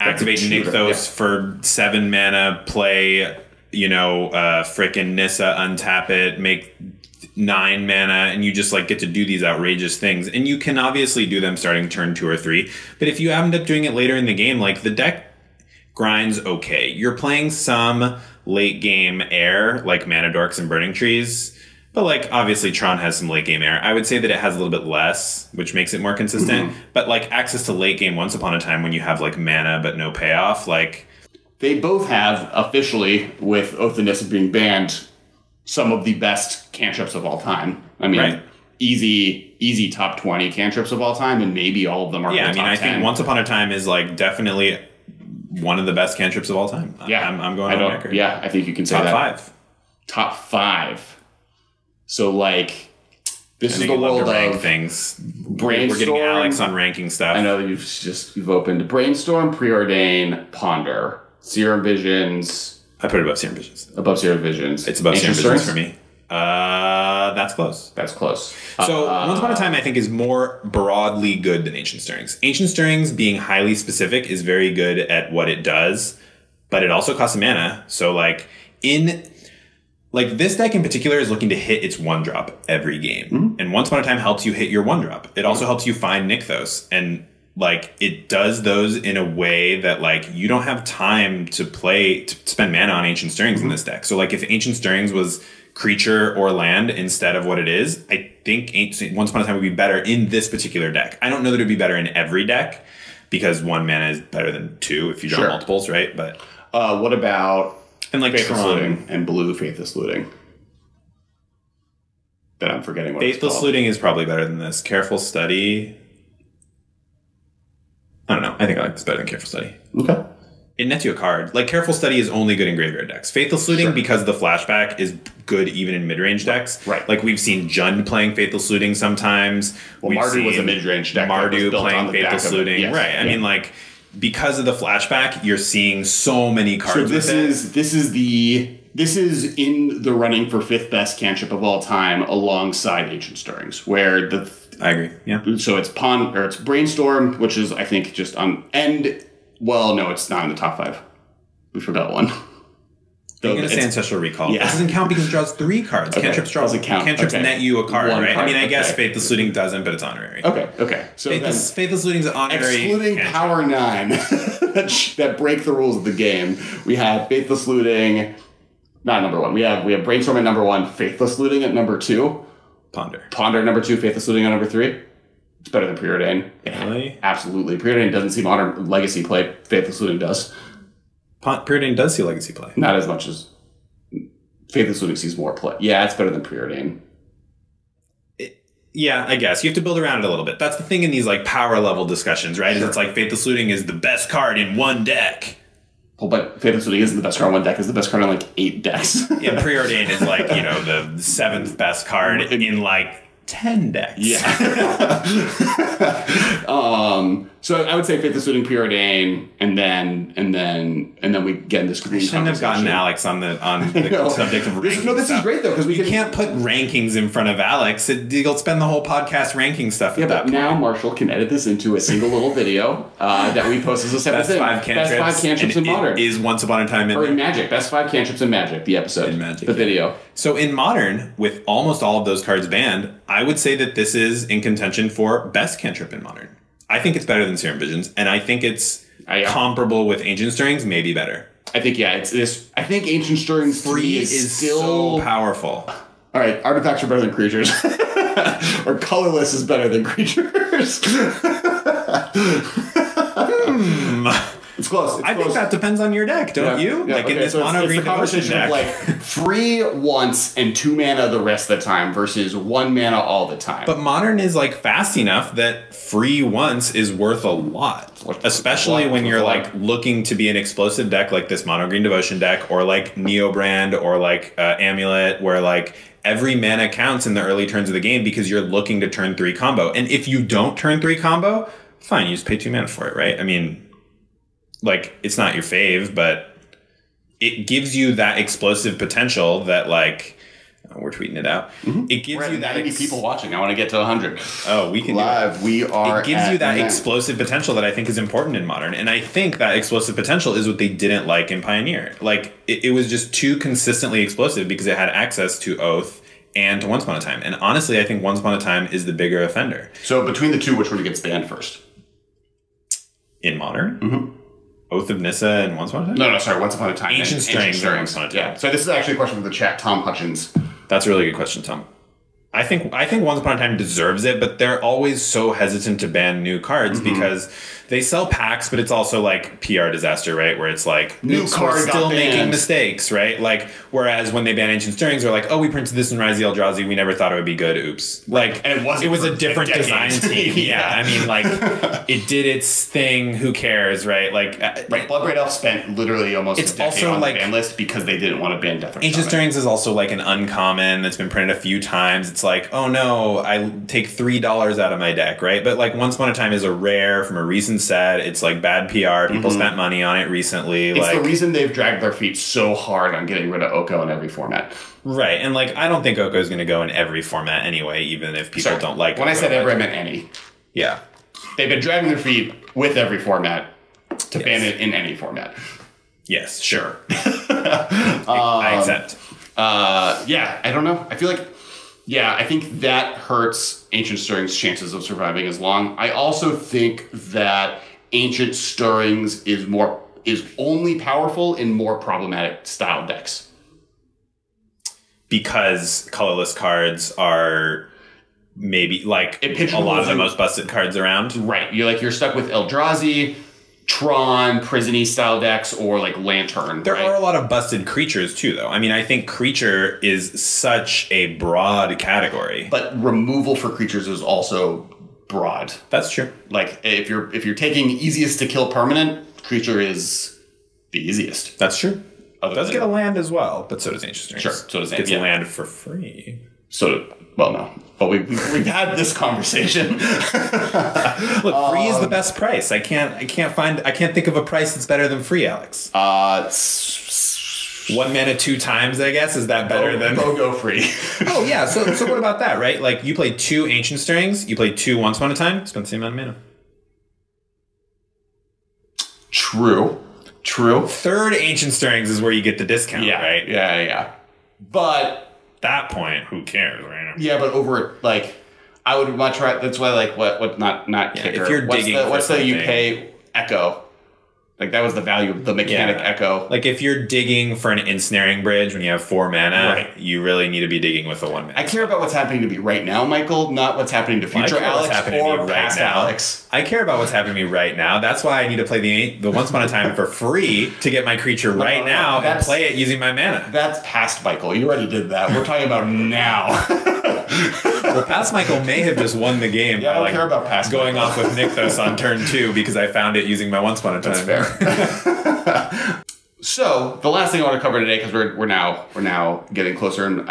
activate Nykthos for 7 mana, play, frickin' Nyssa, untap it, make 9 mana, and you just like get to do these outrageous things. And you can obviously do them starting turn 2 or 3. But if you end up doing it later in the game, like the deck grinds okay. You're playing some late game air, like Mana Dorks and Burning Trees. But, like, obviously Tron has some late game air. I would say that it has a little bit less, which makes it more consistent. Mm-hmm. But, like, access to late game Once Upon a Time when you have, like, mana but no payoff, like... They both have, officially, with Oath of Nyssa being some of the best cantrips of all time. I mean, easy top 20 cantrips of all time, and maybe all of them are top 10. I think Once Upon a Time is, like, definitely one of the best cantrips of all time. Yeah. I'm going on record. Yeah, I think you can say top that. 5. Top 5. So, like, this is the world of things. Brainstorm. We're getting Alex on ranking stuff. I know you've opened Brainstorm, Preordain, Ponder, Serum Visions. I put it above Serum Visions. Above Serum Visions. It's above Serum Visions for me. That's close. That's close. So, Once Upon a Time, I think, is more broadly good than Ancient Stirrings. Ancient Stirrings, being highly specific, is very good at what it does, but it also costs mana. So, like, this deck in particular is looking to hit its 1-drop every game. Mm-hmm. And Once Upon a Time helps you hit your 1-drop. It also helps you find Nykthos. And, like, it does those in a way that, like, you don't have time to spend mana on Ancient Stirrings in this deck. So, like, if Ancient Stirrings was creature or land instead of what it is, I think Once Upon a Time would be better in this particular deck. I don't know that it would be better in every deck, because 1 mana is better than 2 if you draw multiples, right? But what about... And like Faithless Tron Looting and blue Faithless Looting. That I'm forgetting what it's called. Faithless Looting is probably better than this. Careful Study. I don't know. I think I like this better than Careful Study. Okay. It nets you a card. Like, Careful Study is only good in graveyard decks. Faithless Looting, because the flashback, is good even in mid-range decks. Right. Like, we've seen Jund playing Faithless Looting sometimes. Well, Mardu was a mid-range deck. Mardu playing Faithless Looting. Yes. Right. I mean, like... Because of the flashback, you're seeing so many cards. So this is in the running for 5th best cantrip of all time, alongside Ancient Stirrings, where I agree. Yeah. So it's it's Brainstorm, which is I think just on no, it's not in the top 5. We forgot one. I'm going to say Ancestral Recall. Yeah. That doesn't count because it draws 3 cards. Okay. Doesn't count. Cantrips net you a card, right? I mean, I guess Faithless Looting doesn't, but it's honorary. Okay. So Faithless Looting is honorary. Excluding cantrip. Power 9 that break the rules of the game, we have Faithless Looting, not number 1. We have Brainstorm at number 1, Faithless Looting at number 2. Ponder at number 2, Faithless Looting at number 3. It's better than Preordain. Really? Absolutely. Preordain doesn't see modern legacy play. Faithless Looting does. Preordain does see legacy play. Not as much as... Faithless Looting sees more play. Yeah, it's better than Preordain. Yeah, I guess. You have to build around it a little bit. That's the thing in these like power level discussions, right? Sure. It's like Faithless Looting is the best card in 1 deck. Well, but Faithless Looting isn't the best card in 1 deck. It's the best card in like 8 decks. Yeah, Preordain is like, the 7th best card in like 10 decks. Yeah. So I would say Faithless Looting, Preordain, and then we get in this green. Shouldn't have gotten Alex on the subject of rankings. This is great though, because you can't put rankings in front of Alex. You'll spend the whole podcast ranking stuff. Yeah, but now Marshall can edit this into a single little video that we post as a separate thing. Best 5 cantrips in Modern. Is Once Upon a Time in Magic. Best 5 cantrips in Magic. The episode. In Magic. The video. So in Modern, with almost all of those cards banned, I would say that this is in contention for best cantrip in Modern. I think it's better than Serum Visions, and I think it's comparable with Ancient Stirrings, maybe better. I think, it's this. I think Ancient Stirrings Free is still so powerful. All right, artifacts are better than creatures. Or colorless is better than creatures. It's close. I think that depends on your deck, don't you? Yeah, like in this mono green devotion deck. Of like free once and 2 mana the rest of the time versus 1 mana all the time. But modern is like fast enough that free once is worth a lot. Especially when you're like looking to be an explosive deck like this mono green devotion deck, or like Neobrand, or like Amulet, where like every mana counts in the early turns of the game because you're looking to turn 3 combo. And if you don't turn 3 combo, fine, you just pay 2 mana for it, right? I mean, like, it's not your fave, but it gives you that explosive potential that, like, we're tweeting it out. Mm-hmm. It gives you that 90 people watching. I want to get to 100. Oh, we can live. We are. It gives you that explosive potential that I think is important in modern, and I think that explosive potential is what they didn't like in Pioneer. Like it was just too consistently explosive because it had access to Oath and to Once Upon a Time. And honestly, I think Once Upon a Time is the bigger offender. So between the two, which one gets banned first? In modern. Mm-hmm. Oath of Nyssa and Once Upon a Time? No, sorry, Once Upon a Time. Ancient Strings and Once Upon a Time. Yeah. So this is actually a question from the chat, Tom Hutchins. That's a really good question, Tom. I think Once Upon a Time deserves it, but they're always so hesitant to ban new cards because they sell packs, but it's also like PR disaster, right? Where it's like new cards still making mistakes, right? Like whereas when they ban Ancient Stirrings, they're like, oh, we printed this in Rise of the Eldrazi, we never thought it would be good. Oops. Like and it was a different design team. Yeah, I mean, like it did its thing. Who cares, right? Like right. Bloodbraid Elf spent literally almost it's a decade also on like the ban list because they didn't want to ban Death. Ancient Stirrings is also like an uncommon that's been printed a few times. It's like, oh no, I take $3 out of my deck, right? But like Once Upon a Time is a rare from a recent set. It's like bad PR. People spent money on it recently. It's like the reason they've dragged their feet so hard on getting rid of Oko in every format. Right. And like I don't think Oko is going to go in every format anyway, even if people don't like when Oko. I said every, I meant any. Yeah. They've been dragging their feet with every format to ban it in any format. Yes, sure. I accept. Yeah, I don't know. I feel like I think that hurts Ancient Stirring's chances of surviving as long. I also think that Ancient Stirrings is only powerful in more problematic style decks. Because colorless cards are maybe like a lot of the most busted cards around. Right. You're stuck with Eldrazi, Tron, Prison-y style decks, or like Lantern. There are a lot of busted creatures too, though. I mean, I think creature is such a broad category. But removal for creatures is also broad. That's true. Like if you're taking easiest to kill permanent, creature is the easiest. That's true. It does get a land as well, but so does Ancient Stirrings. Sure, so does Gets a land for free. No. But we've had this conversation. Look, free is the best price. I can't think of a price that's better than free, Alex. 1 mana 2 times, I guess. Is that better than go free? Oh yeah. So what about that, right? Like you play 2 Ancient Stirrings, you play 2 Once Upon a Time, spend the same amount of mana. True. 3rd Ancient Stirrings is where you get the discount, right? Yeah. But at that point, who cares, right? Yeah, but over like I would much rather. That's why like what not kicker. If you're digging, what's the you pay Echo? Like that was the value of the mechanic Echo. Like if you're digging for an Ensnaring Bridge when you have 4 mana, you really need to be digging with a 1 mana. I care about what's happening to me right now, Michael, not what's happening to future Alex or past Alex. I care about what's happening to me right now. That's why I need to play the Once Upon a Time for free to get my creature right now and play it using my mana. That's past Michael. You already did that. We're talking about now. Well, past Michael may have just won the game by I don't care about past going off with Nykthos on turn 2 because I found it using my Once Upon a Time. That's fair. So the last thing I want to cover today, because we're now getting closer, and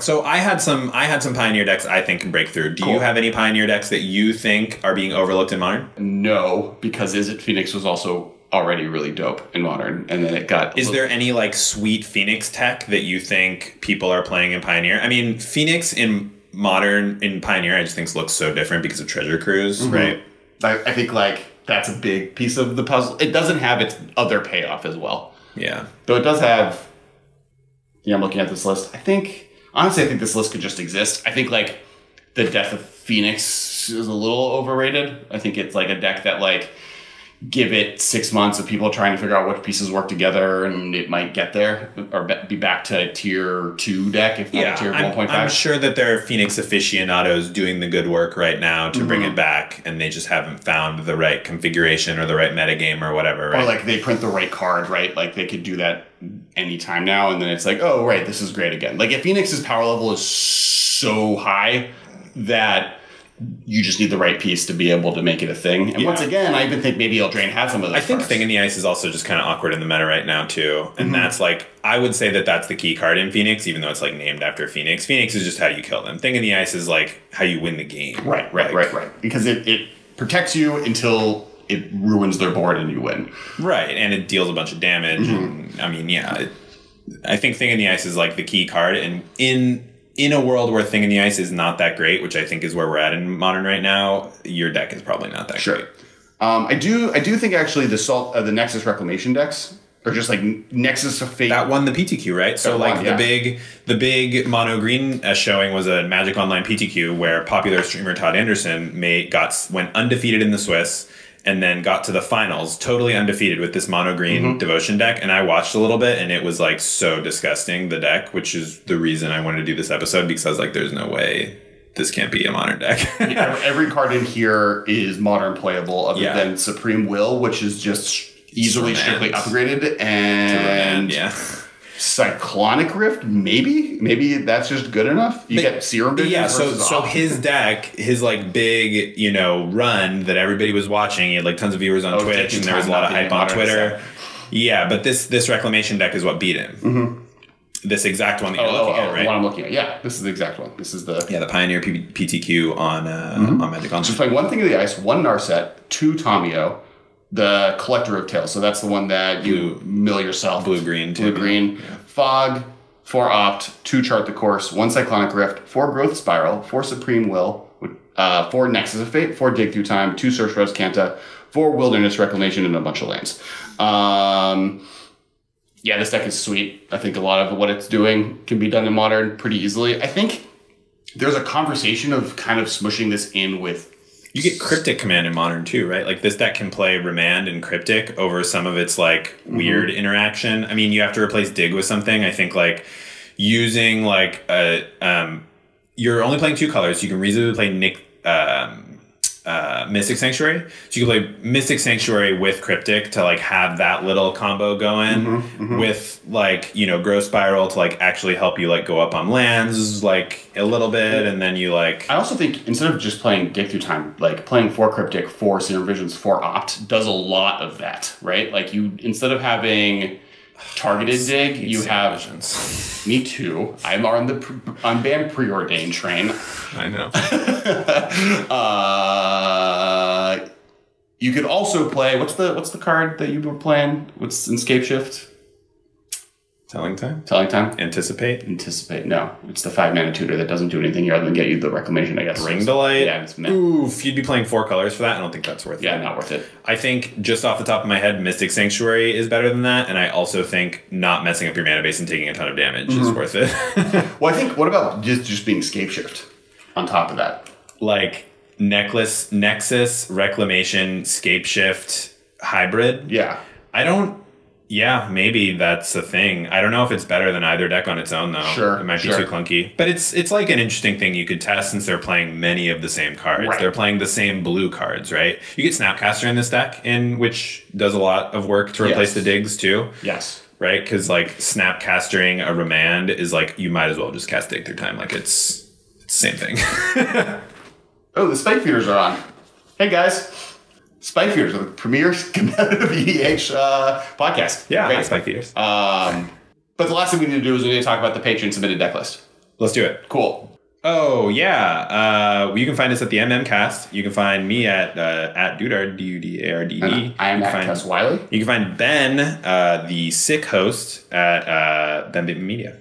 So I had some Pioneer decks I think can break through. Do you have any Pioneer decks that you think are being overlooked in Modern? No, because Izzet Phoenix was also already really dope in Modern, and then it got. Is there any like sweet Phoenix tech that you think people are playing in Pioneer? I mean, Phoenix in Modern in Pioneer, I just think looks so different because of Treasure Cruise, right? I think like that's a big piece of the puzzle. It doesn't have its other payoff as well. Yeah, though it does have. Yeah, I'm looking at this list. Honestly, I think this list could just exist. I think like the Death of Phoenix is a little overrated. I think it's like a deck that like. give it 6 months of people trying to figure out which pieces work together, and it might get there or be back to tier 2 deck, if not tier 1.5. I'm sure that there are Phoenix aficionados doing the good work right now to bring it back, and they just haven't found the right configuration or the right metagame or whatever. Right? Or like they print the right card, right? Like they could do that anytime now, and then it's like, oh, right, this is great again. Like if Phoenix's power level is so high that you just need the right piece to be able to make it a thing. And once again, I even think maybe Eldraine has some of those. I think Thing in the Ice is also just kind of awkward in the meta right now too. And that's like, I would say that that's the key card in Phoenix, even though it's like named after Phoenix. Phoenix is just how you kill them. Thing in the Ice is like how you win the game. Right. Because it protects you until it ruins their board and you win. Right. And it deals a bunch of damage. And, I mean, I think Thing in the Ice is like the key card. And in a world where Thing in the Ice is not that great, which I think is where we're at in Modern right now, your deck is probably not that great. I do think actually the Nexus Reclamation decks are just like Nexus of Fate. That won the PTQ, right? So like the big mono green showing was a Magic Online PTQ where popular streamer Todd Anderson went undefeated in the Swiss, and then got to the finals totally undefeated with this mono green devotion deck. And I watched a little bit, and it was like so disgusting, the deck, which is the reason I wanted to do this episode, because I was like, there's no way this can't be a modern deck. Every card in here is modern playable, other than Supreme Will, which is just easily strictly upgraded, and Cyclonic Rift, maybe that's just good enough. You get Serum Vision. Yeah, so his deck, his like big, run that everybody was watching, he had like tons of viewers on Twitch, and there was a lot of hype on Twitter. Yeah, but this Reclamation deck is what beat him. This exact one that you're looking at, right? The one I'm looking at. Yeah, this is the exact one. This is the Pioneer PTQ on Magic Online. Just playing one Thing of the Ice, one Narset, 2 Tomio, the Collector of Tales. So that's the one that you mill yourself. Blue-green, too. Blue-green. Yeah. Fog, 4 Opt, 2 Chart the Course, 1 Cyclonic Rift, 4 Growth Spiral, 4 Supreme Will, 4 Nexus of Fate, 4 Dig Through Time, 2 Search Rose Canta, 4 Wilderness Reclamation, and a bunch of lands. This deck is sweet. I think a lot of what it's doing can be done in Modern pretty easily. I think there's a conversation of kind of smushing this in with... You get Cryptic Command in Modern too, right? Like this deck can play Remand and Cryptic over some of its like weird interaction. I mean, you have to replace Dig with something. I think like using like you're only playing 2 colors. You can reasonably play Mystic Sanctuary. So you can play Mystic Sanctuary with Cryptic to like have that little combo going with like, Growth Spiral to like actually help you like go up on lands like a little bit, and then you like... I also think instead of just playing Dig Through Time, like playing 4 Cryptic, 4 Serum Visions, 4 Opt does a lot of that, right? Like you, instead of having targeted dig, you have... Visions. Me too. I'm on the unbanned preordained train. I know. You could also play... What's the card that you were playing? What's in Scape Shift? Telling Time? Anticipate. No. It's the 5-mana tutor that doesn't do anything other than get you the Reclamation, I guess. Ring Delight? Yeah, it's meh. Oof, you'd be playing 4 colors for that. I don't think that's worth it. Yeah, not worth it. I think, just off the top of my head, Mystic Sanctuary is better than that, and I also think not messing up your mana base and taking a ton of damage is worth it. Well, I think, what about just being Scape Shift on top of that? Like, Nexus, Reclamation, Scape Shift, Hybrid? Yeah. Yeah, maybe that's a thing. I don't know if it's better than either deck on its own, though. Sure. It might be too clunky. But it's like an interesting thing you could test, since they're playing many of the same cards. Right. They're playing the same blue cards, right? You get Snapcaster in this deck, which does a lot of work to replace the digs, too. Yes. Right? Because, like, Snapcastering a Remand is like, you might as well just cast Dig Through Time. Like, it's the same thing. Oh, the Spike Feeders are on. Hey, guys. Spike Feeders are the premier competitive EDH podcast. Yeah, great. Spike Feeders. But the last thing we need to do is we need to talk about the Patreon submitted deck list. Let's do it. Cool. Oh, yeah. You can find us at the MMcast. You can find me at Dudard, D-U-D-A-R-D-E. I am at Tess Wiley. You can find Ben, the sick host, at Ben Bateman Media.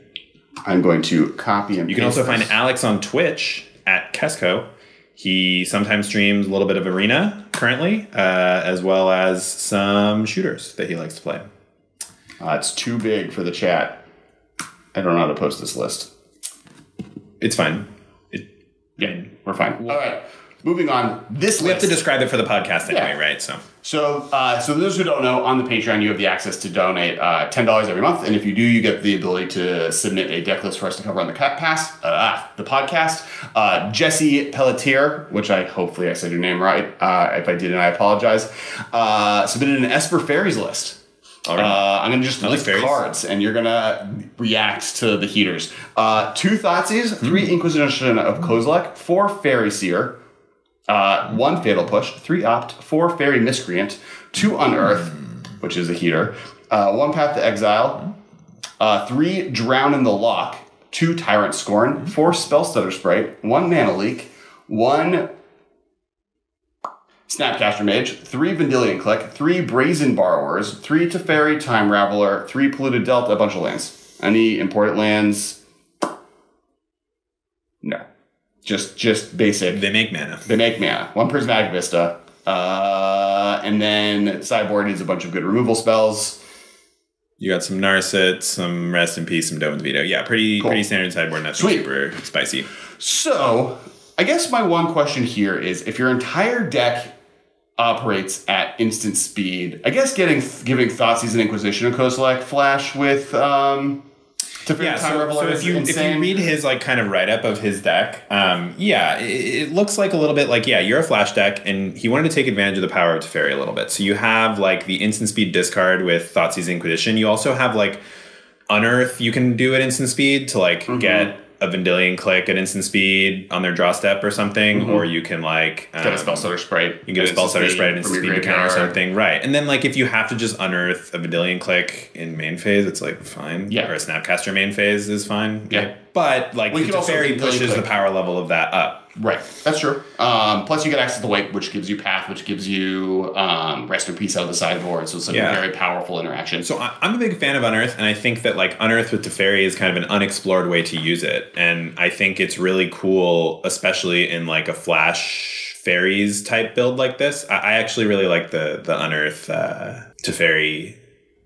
I'm going to copy and You can also find Alex on Twitch at Kesco. He sometimes streams a little bit of Arena currently, as well as some shooters that he likes to play. It's too big for the chat. I don't know how to post this list. It's fine. Yeah, we're fine. All right. moving on. This We list. have to describe it for the podcast anyway, Yeah. right? So those who don't know, on the Patreon, you have the access to donate $10 every month. And if you do, you get the ability to submit a deck list for us to cover on the podcast. Jesse Pelletier, which hopefully I said your name right. If I didn't, I apologize. Submitted an Esper Fairies list. All right. I'm going to just list cards, and you're going to react to the heaters. 2 Thoughtseize, 3 Inquisition of Kozilek, 4 Fairy Seer, 1 Fatal Push, 3 Opt, 4 Fairy Miscreant, 2 Unearth, which is a heater, 1 Path to Exile, 3 Drown in the Lock, 2 Tyrant Scorn, 4 Spellstutter Sprite, 1 Mana Leak, 1 Snapcaster Mage, 3 Vendilion Click, 3 Brazen Borrowers, 3 Teferi Time Raveler, 3 Polluted Delta, a bunch of lands. Any important lands? No. Just basic. They make mana. 1 Prismatic Vista. And then sideboard needs a bunch of good removal spells. You got some Narset, some Rest in Peace, some Dovin's Veto. Yeah, pretty standard sideboard. Nothing super spicy. So, I guess my one question here is, if your entire deck operates at instant speed, I guess giving Thoughtseize and Inquisition of Kozilek flash with so if you read his kind of write up of his deck, it looks like a little bit like you're a flash deck, and he wanted to take advantage of the power of Teferi a little bit. So you have the instant speed discard with Thoughtseize Inquisition. You also have Unearth. You can do at instant speed to get a Vendilion Click at instant speed on their draw step or something, or you can get a Spellstutter Sprite. You get a Spellstutter Sprite at instant speed to counter or something, right? And then if you have to just unearth a Vendilion Click in main phase, it's fine. Yeah. Or a Snapcaster main phase is fine. Yeah. But Teferi pushes the power level of that up. Right, that's true. Plus, you get access to White, which gives you Path, which gives you Rest in Peace out of the sideboard. So it's a very powerful interaction. So I'm a big fan of Unearth, and I think that Unearth with Teferi is kind of an unexplored way to use it. And I think it's really cool, especially in a Flash Fairies type build like this. I actually really like the Unearth Teferi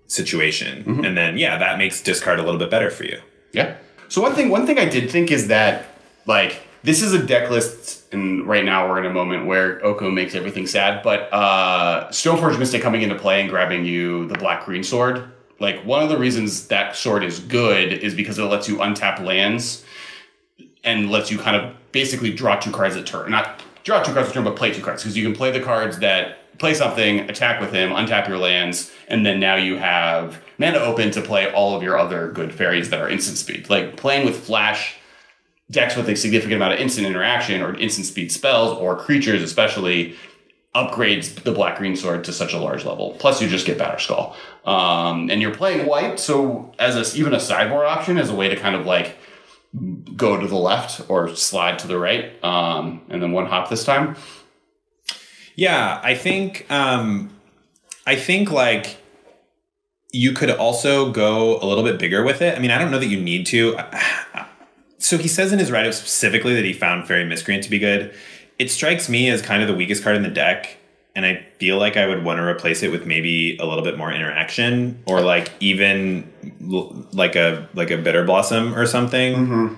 situation. And then, that makes discard a little bit better for you. Yeah. So one thing I did think is that, this is a deck list, and right now we're in a moment where Oko makes everything sad, but Stoneforge Mystic coming into play and grabbing you the black-green sword, one of the reasons that sword is good is because it lets you untap lands and lets you kind of basically draw 2 cards a turn. Not draw 2 cards a turn, but play 2 cards, because you can play the cards that play something, attack with him, untap your lands, and then now you have mana open to play all of your other good fairies that are instant speed. Playing with Flash decks with a significant amount of instant interaction or instant speed spells or creatures especially upgrades the black-green sword to such a large level. Plus you just get Batterskull. And you're playing white, so as even a sideboard option as a way to kind of go to the left or slide to the right, and then 1 hop this time. Yeah, I think you could also go a little bit bigger with it. I mean, I don't know that you need to. So he says in his write-up specifically that he found Fairy Miscreant to be good. It strikes me as kind of the weakest card in the deck, and I feel like I would want to replace it with maybe a little bit more interaction, or even a Bitter Blossom or something.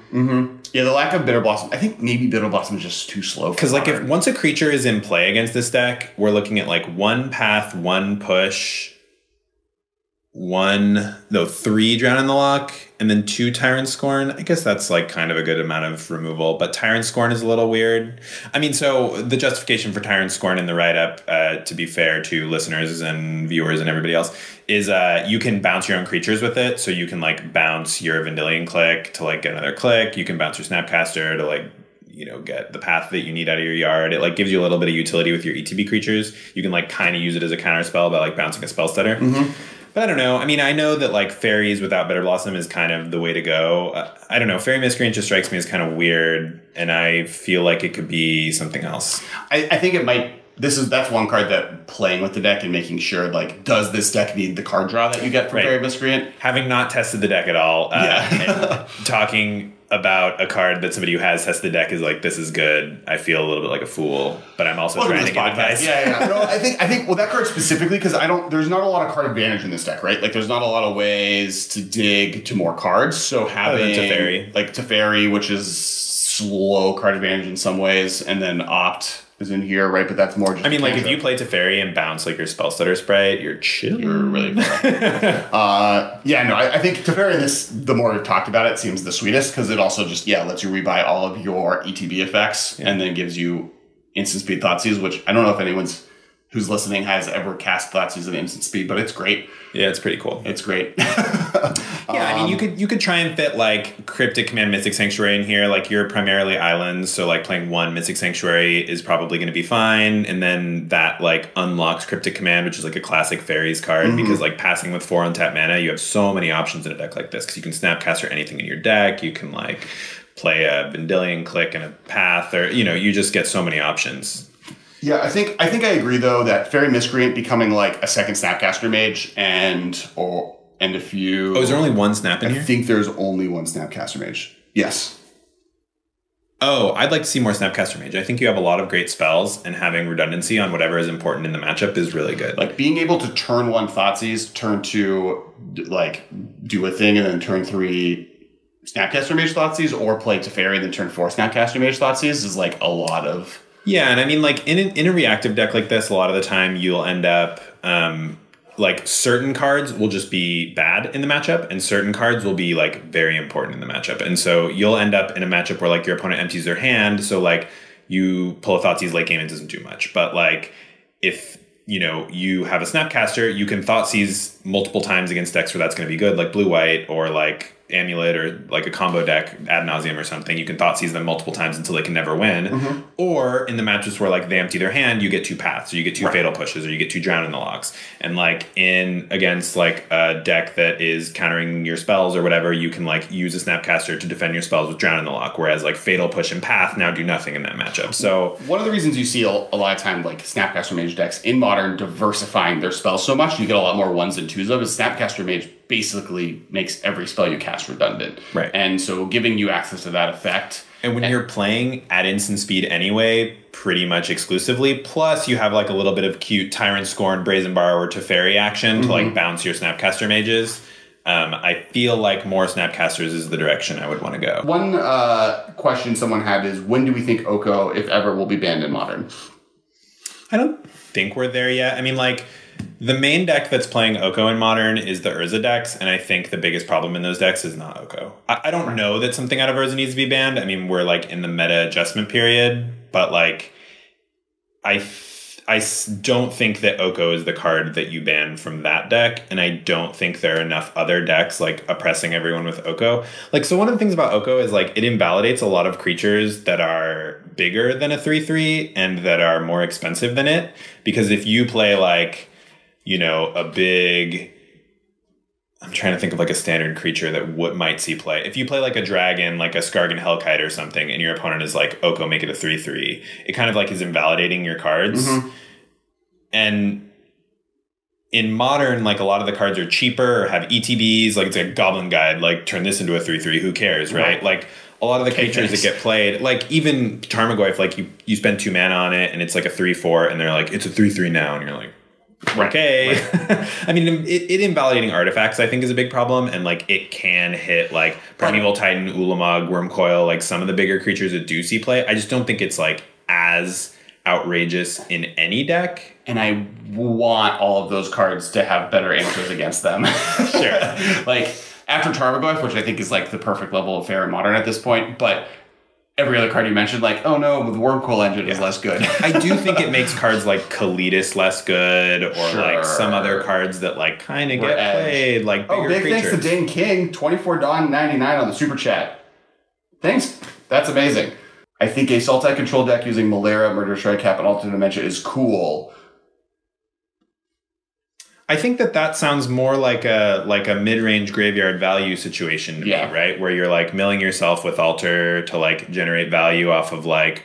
Yeah, the lack of Bitter Blossom. I think maybe Bitter Blossom is just too slow. Because if once a creature is in play against this deck, we're looking at 1 path, 1 push, 3 Drown in the Lock, and then 2 Tyrant Scorn. I guess that's kind of a good amount of removal, but Tyrant Scorn is a little weird. I mean, so the justification for Tyrant Scorn in the write-up, to be fair to listeners and viewers and everybody else, is you can bounce your own creatures with it. So you can bounce your Vendilion Click to get another click. You can bounce your Snapcaster to get the path that you need out of your yard. It gives you a little bit of utility with your ETB creatures. You can kind of use it as a counter spell by bouncing a Spellstutter. But I don't know. I mean, I know that fairies without Bitter Blossom is kind of the way to go. I don't know. Fairy Miscreant just strikes me as kind of weird, and I feel like it could be something else. I think it might. That's one card that playing with the deck and making sure does this deck need the card draw that you get from Fairy Miscreant? Having not tested the deck at all, and talking about a card that somebody who has tested the deck is this is good. I feel a little bit like a fool, but I'm also trying to give advice. Yeah. No, I think that card specifically, because there's not a lot of card advantage in this deck, right? There's not a lot of ways to dig to more cards. So having Teferi, which is slow card advantage in some ways, and then Opt is in here, right? But that's more just... I mean, like, if you play Teferi and bounce, like, your Spell Stutter Sprite, you're chill. You're really I think Teferi, the more we've talked about it, seems the sweetest, because it also just, lets you rebuy all of your ETB effects, and then gives you instant speed Thoughtseize, which I don't know if anyone's who's listening has ever cast Thoughtseize at instant speed, but it's great. Yeah, it's pretty cool. It's great. I mean, you could try and fit like Cryptic Command Mystic Sanctuary in here. Like, you're primarily islands, so like playing one Mystic Sanctuary is probably going to be fine, and then that like unlocks Cryptic Command, which is like a classic fairies card, because like passing with 4 untapped mana, you have so many options in a deck like this, because you can Snapcaster anything in your deck. You can like play a Vendilion Click and a Path, or you just get so many options. Yeah, I think I agree though that Fairy Miscreant becoming like a second Snapcaster Mage and a few... Oh, is there only one Snap in here? I think there's only one Snapcaster Mage. Yes. Oh, I'd like to see more Snapcaster Mage. I think you have a lot of great spells, and having redundancy on whatever is important in the matchup is really good. Like, being able to turn 1 Thoughtseize, turn 2, like, do a thing, and then turn 3 Snapcaster Mage Thoughtseize, or play Teferi and then turn 4 Snapcaster Mage Thoughtseize is like a lot of... Yeah, and I mean, like, in a reactive deck like this, a lot of the time you'll end up, like, certain cards will just be bad in the matchup, and certain cards will be, like, very important in the matchup. And so you'll end up in a matchup where, like, your opponent empties their hand, so, like, you pull a Thoughtseize late game, it doesn't do much. But, like, if, you have a Snapcaster, you can Thoughtseize multiple times against decks where that's going to be good, like Blue-White, or, like, Amulet, or like a combo deck ad nauseum or something. You can Thoughtseize them multiple times until they can never win. Or in the matches where like they empty their hand, you get 2 paths, or you get 2 fatal pushes, or you get 2 drown in the logs. And like against like a deck that is countering your spells or whatever, you can like use a Snapcaster to defend your spells with drown in the lock. Whereas like fatal push and path now do nothing in that matchup. So one of the reasons you see a lot of time like Snapcaster Mage decks in Modern diversifying their spells so much, you get a lot more 1s and 2s of, is Snapcaster Mage basically makes every spell you cast redundant. Right. And so giving you access to that effect. And when you're playing at instant speed anyway, pretty much exclusively, plus you have like a little bit of cute Tyrant Scorn, Brazen Borrower, Teferi action to like bounce your Snapcaster Mages, I feel like more Snapcasters is the direction I would want to go. One question someone had is, when do we think Oko, if ever, will be banned in Modern? I don't think we're there yet. I mean, like, the main deck that's playing Oko in Modern is the Urza decks, and I think the biggest problem in those decks is not Oko. I don't know that something out of Urza needs to be banned. I mean, we're, like, in the meta adjustment period, but, like, I don't think that Oko is the card that you ban from that deck, and I don't think there are enough other decks, like, oppressing everyone with Oko. Like, so one of the things about Oko is, like, it invalidates a lot of creatures that are bigger than a 3/3 and that are more expensive than it, because if you play, like, a big... I'm trying to think of like a standard creature that might see play. If you play like a dragon, like a Skargan Hellkite or something, and your opponent is like, Oko, make it a 3/3, it kind of like is invalidating your cards. And in Modern, like a lot of the cards are cheaper or have ETBs, like it's like Goblin Guide, like turn this into a 3/3, who cares, right? Like a lot of the creatures that get played, like even Tarmogoyf, like you spend 2 mana on it and it's like a 3/4 and they're like, it's a 3/3 now, and you're like, okay. Right. I mean, it invalidating artifacts, I think, is a big problem, and like it can hit like Primeval Titan, Ulamog, Wormcoil, like some of the bigger creatures that do see play. I just don't think it's like as outrageous in any deck. And I want all of those cards to have better answers against them. Sure. Like after Tarmogoyf, which I think is like the perfect level of fair and modern at this point, but every other card you mentioned, like, oh no, the Wormcoil engine is less good. I do think it makes cards like Kalitas less good, or like some other cards that like kind of get played, like bigger big creatures. Thanks to Dane King, 24 Dawn 99 on the Super Chat. Thanks. That's amazing. I think a Sultai control deck using Malera, Murder Strike Cap, and Alternate Dementia is cool. I think that sounds more like a mid-range graveyard value situation to me, right? Where you're like milling yourself with Alter to like generate value off of like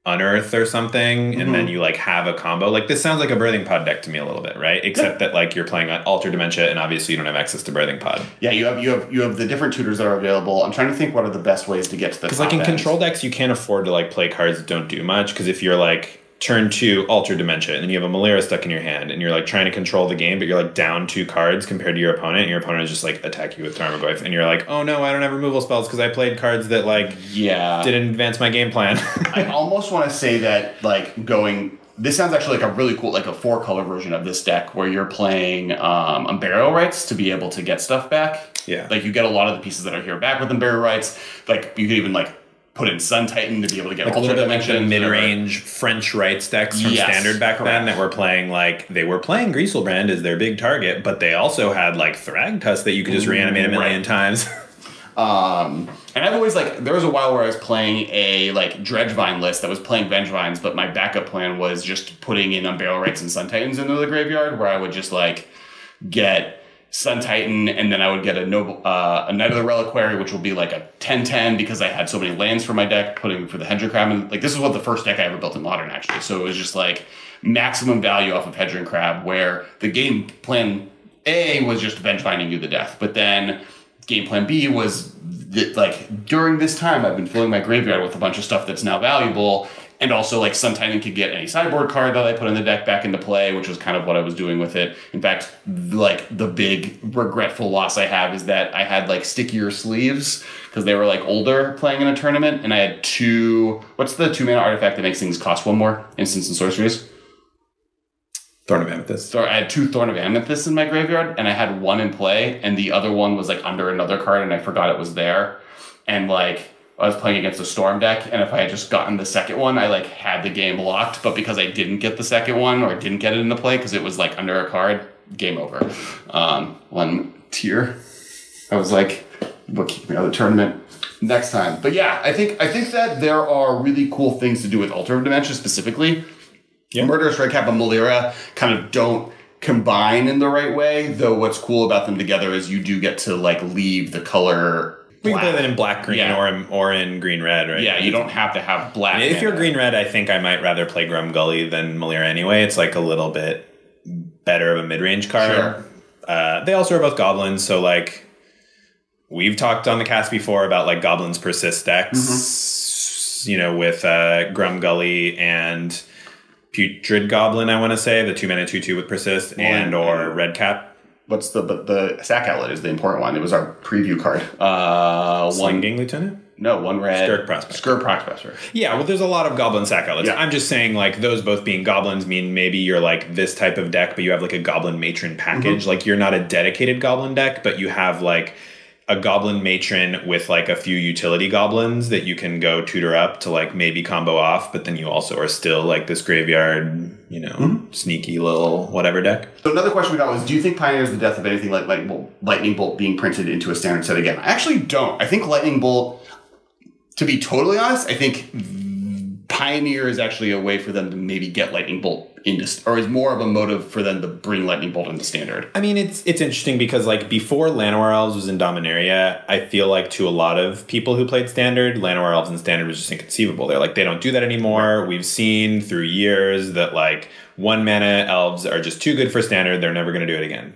Unearth or something, and then you like have a combo. Like this sounds like a Birthing Pod deck to me a little bit, right? Except that like you're playing on Alter Dementia, and obviously you don't have access to Birthing Pod. Yeah, you have the different tutors that are available. I'm trying to think what are the best ways to get to the top because like in control decks, you can't afford to like play cards that don't do much. Because if you're like turn 2 Alter Dementia, and then you have a Malira stuck in your hand, and you're like trying to control the game, but you're like down 2 cards compared to your opponent, and your opponent is just like attack you with Tarmogoyf, and you're like, oh no, I don't have removal spells because I played cards that like didn't advance my game plan. I almost want to say that like going. This sounds actually like a really cool, like a 4-color version of this deck where you're playing Unburial Rites to be able to get stuff back. Yeah. Like you get a lot of the pieces that are here back with Unburial Rites. Like you could even like put in Sun Titan to be able to get like a little bit like the mid-range French Rites decks from Standard back then that were playing like, they were playing Grieselbrand as their big target, but they also had like Thragtusk that you could just reanimate a million times. And I've always like, there was a while where I was playing a like Dredgevine list that was playing Vengevines, but my backup plan was just putting in Unburial Rites and Sun Titans into the graveyard, where I would just like get Sun Titan, and then I would get a Knight of the Reliquary, which will be like a 10/10 because I had so many lands for my deck, putting for the Hedron Crab. And like, this is what the first deck I ever built in Modern, actually. So it was just like maximum value off of Hedron Crab, where the game plan A was just Vengevining you to death. But then game plan B was that, like, during this time, I've been filling my graveyard with a bunch of stuff that's now valuable. And also, like, Sun Titan could get any sideboard card that I put in the deck back into play, which was kind of what I was doing with it. In fact, like, the big regretful loss I have is that I had, like, stickier sleeves because they were, like, older playing in a tournament. And I had 2... What's the 2-mana artifact that makes things cost 1 more? Instants and sorceries? Thorn of Amethyst. So I had 2 Thorn of Amethyst in my graveyard, and I had 1 in play, and the other one was, like, under another card, and I forgot it was there. And, like... I was playing against a Storm deck, and if I had just gotten the second one, I, like, had the game locked. But because I didn't get the second one, or didn't get it into play because it was, like, under a card, game over. 1 tier. I was like, what keep me out of the tournament next time? But yeah, I think that there are really cool things to do with Altar of Dementia specifically. Yeah. Murderous Redcap and Malira kind of don't combine in the right way, though what's cool about them together is you do get to, like, leave the color... We can play that in black-green or in green-red, right? Yeah, you don't have to have black. If you're green-red, I think I might rather play Grumgully than Malira anyway. It's like a little bit better of a mid-range card. Sure. They also are both goblins, so like we've talked on the cast before about like goblins persist decks, you know, with Grumgully and Putrid Goblin, I want to say, the 2-mana 2/2 with persist, and or Redcap. What's the Sack Outlet is the important one. It was our preview card. Slinging Lieutenant? No, 1 red. Skirk Prospector. Skirk Prospector. Yeah, well, there's a lot of Goblin Sack Outlets. Yeah. I'm just saying, like, those both being goblins mean maybe you're, like, this type of deck, but you have, like, a Goblin Matron package. Like, you're not a dedicated Goblin deck, but you have, like, a Goblin Matron with, like, a few utility goblins that you can go tutor up to, like, maybe combo off, but then you also are still, like, this graveyard, you know, sneaky little whatever deck. So another question we got was, do you think Pioneer is the death of anything like Lightning Bolt being printed into a standard set again? I actually don't. I think Lightning Bolt, to be totally honest, I think Pioneer is actually a way for them to maybe get Lightning Bolt into, or is more of a motive for them to bring Lightning Bolt into standard. I mean, it's interesting because, like, before Llanowar Elves was in Dominaria, I feel like to a lot of people who played standard, Llanowar Elves in standard was just inconceivable. They're like, they don't do that anymore. Right. We've seen through years that, like, 1-mana elves are just too good for standard. They're never going to do it again.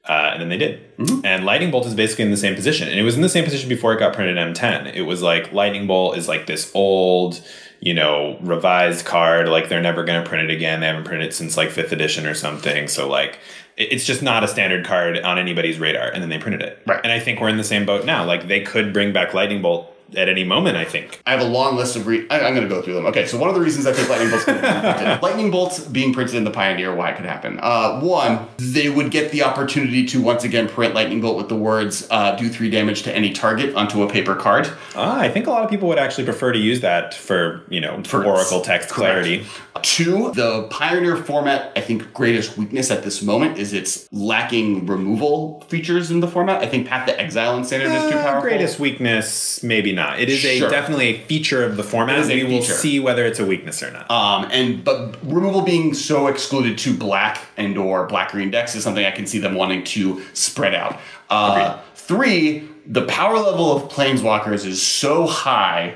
And then they did. And Lightning Bolt is basically in the same position. And it was in the same position before it got printed in M10. It was like Lightning Bolt is like this old, you know, revised card. Like, they're never going to print it again. They haven't printed it since, like, 5th edition or something. So, like, it's just not a standard card on anybody's radar. And then they printed it. Right. And I think we're in the same boat now. Like, they could bring back Lightning Bolt at any moment, I think. I have a long list of... I'm going to go through them. Okay, so one of the reasons I think Lightning Bolt's going to be printed. Lightning Bolt's being printed in the Pioneer, why it could happen. One, they would get the opportunity to once again print Lightning Bolt with the words, do 3 damage to any target onto a paper card. I think a lot of people would actually prefer to use that for, you know, for Oracle text clarity. 2, the Pioneer format, I think greatest weakness at this moment is it's lacking removal features in the format. I think Path to Exile in Standard is too powerful. Greatest weakness, maybe not. It is definitely a feature of the format. We will see whether it's a weakness or not. But removal being so excluded to black and or black-green decks is something I can see them wanting to spread out. 3, the power level of Planeswalkers is so high,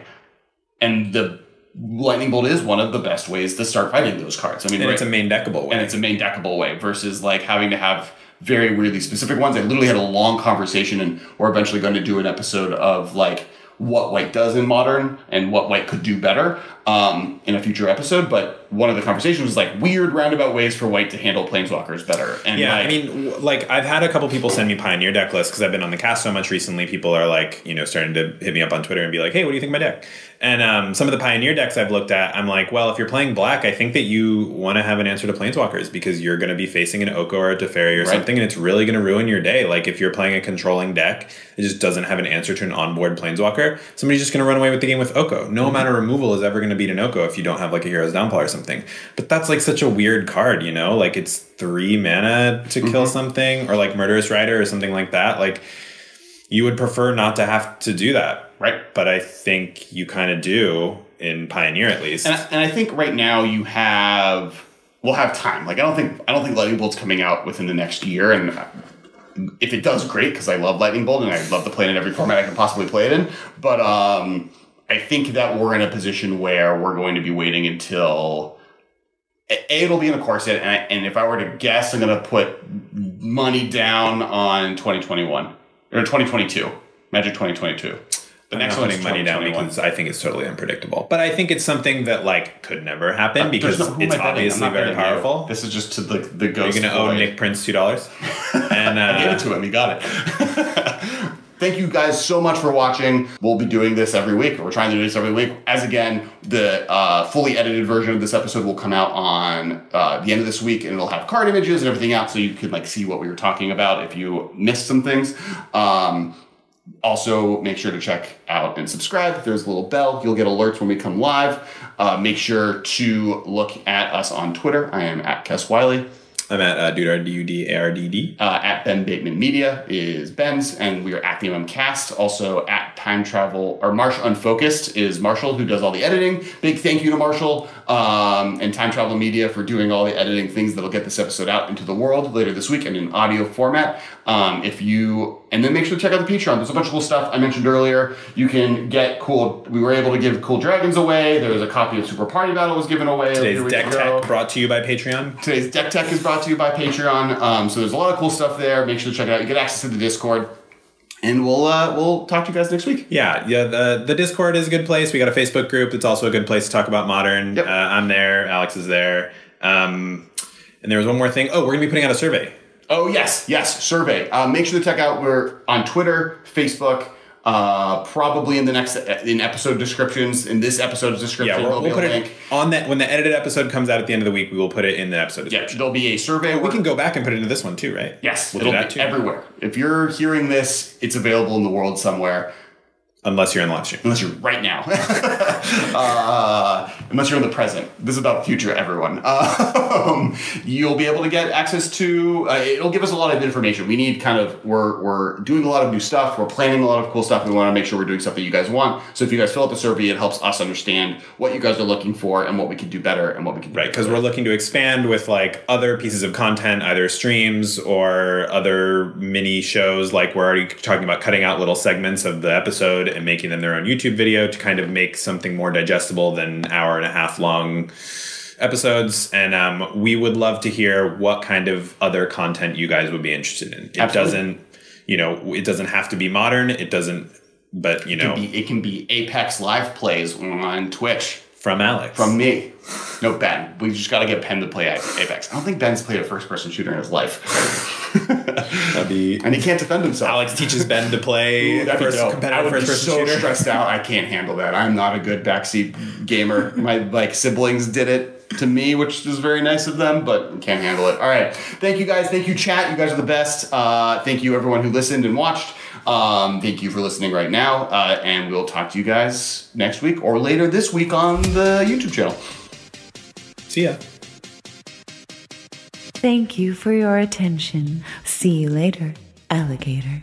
and the Lightning Bolt is one of the best ways to start fighting those cards. I mean, it's a main deckable way. And it's a main deckable way versus like having to have very weirdly specific ones. I literally had a long conversation, and we're eventually going to do an episode of like what white does in Modern and what white could do better. in a future episode, but one of the conversations was like weird roundabout ways for white to handle planeswalkers better. And yeah, like, I mean, like I've had a couple people send me Pioneer deck lists because I've been on the cast so much recently. People are like, you know, starting to hit me up on Twitter and be like, hey, what do you think of my deck? And some of the Pioneer decks I've looked at, I'm like, well, if you're playing black, I think that you want to have an answer to planeswalkers because you're going to be facing an Oko or a Teferi or something, and it's really going to ruin your day. Like if you're playing a controlling deck, it just doesn't have an answer to an onboard planeswalker. Somebody's just going to run away with the game with Oko. No amount of removal is ever going to beat an Oko if you don't have like a Hero's Downfall or something. But that's like such a weird card, you know? Like it's 3 mana to kill something, or like Murderous Rider or something like that. Like you would prefer not to have to do that. Right. But I think you kind of do in Pioneer at least. And I think right now we'll have time. Like I don't think Lightning Bolt's coming out within the next year, and if it does, great, because I love Lightning Bolt and I love to play it in every format I can possibly play it in. But I think that we're in a position where we're going to be waiting until it'll be in a core set, and if I were to guess, I'm going to put money down on 2021 or 2022, Magic 2022. The next one's money down because I think it's totally unpredictable. But I think it's something that like could never happen because it's obviously very powerful. This is just to the ghost. You're going to owe Nick Prince $2, and I gave it to him. He got it. Thank you guys so much for watching. We'll be doing this every week. We're trying to do this every week. As again, the fully edited version of this episode will come out on the end of this week, and it'll have card images and everything out, so you can like see what we were talking about if you missed some things. Also, make sure to check out and subscribe. There's a little bell. You'll get alerts when we come live. Make sure to look at us on Twitter. I am at Kes Wiley. I'm at Dudard, D-U-D-A-R-D-D. At Ben Bateman Media is Ben's, and we are at the Cast. Also at Time Travel, or Marsh Unfocused is Marshall, who does all the editing. Big thank you to Marshall and Time Travel Media for doing all the editing things that'll get this episode out into the world later this week and in audio format. And then make sure to check out the Patreon. There's a bunch of cool stuff I mentioned earlier. You can get cool. We were able to give cool dragons away. There's a copy of Super Party Battle was given away. Today's Deck Tech brought to you by Patreon. Today's Deck Tech is brought to you by Patreon. So there's a lot of cool stuff there. Make sure to check it out. You get access to the Discord. And we'll talk to you guys next week. Yeah. The Discord is a good place. We got a Facebook group. It's also a good place to talk about Modern. Yep. I'm there. Alex is there. And there was one more thing. Oh, we're going to be putting out a survey. Oh, yes, survey. Make sure to check out. We're on Twitter, Facebook, probably in episode descriptions. In this episode's description, we'll put it on that when the edited episode comes out at the end of the week. We will put it in the episode description. Yeah, there'll be a survey. We can go back and put it into this one too, right? Yes, we'll do that too. Everywhere. If you're hearing this, it's available in the world somewhere. Unless you're in the live stream. Unless you're right now. Unless you're in the present. This is about the future, everyone. You'll be able to get access to... it'll give us a lot of information. We need we're doing a lot of new stuff. We're planning a lot of cool stuff. We want to make sure we're doing stuff that you guys want. So if you guys fill out the survey, it helps us understand what you guys are looking for and what we can do better and what we can do. Right, because we're looking to expand with like other pieces of content, either streams or other mini shows. Like we're already talking about cutting out little segments of the episode and making them their own YouTube video to kind of make something more digestible than hour-and-a-half long episodes. And we would love to hear what kind of other content you guys would be interested in. It doesn't have to be Modern. It doesn't, but it can be Apex live plays on Twitch. From Alex. From me. No, Ben. We just got to get Ben to play Apex. I don't think Ben's played a first-person shooter in his life. And he can't defend himself. Alex teaches Ben to play competitive first-person shooter. I would be so stressed out. I can't handle that. I'm not a good backseat gamer. My siblings did it to me, which is very nice of them, but can't handle it. All right. Thank you, guys. Thank you, chat. You guys are the best. Thank you, everyone who listened and watched. Thank you for listening right now, and we'll talk to you guys next week or later this week on the YouTube channel. See ya. Thank you for your attention. See you later, alligator.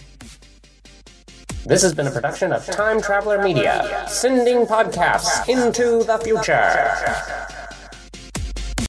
This has been a production of Time Traveler Media, sending podcasts into the future.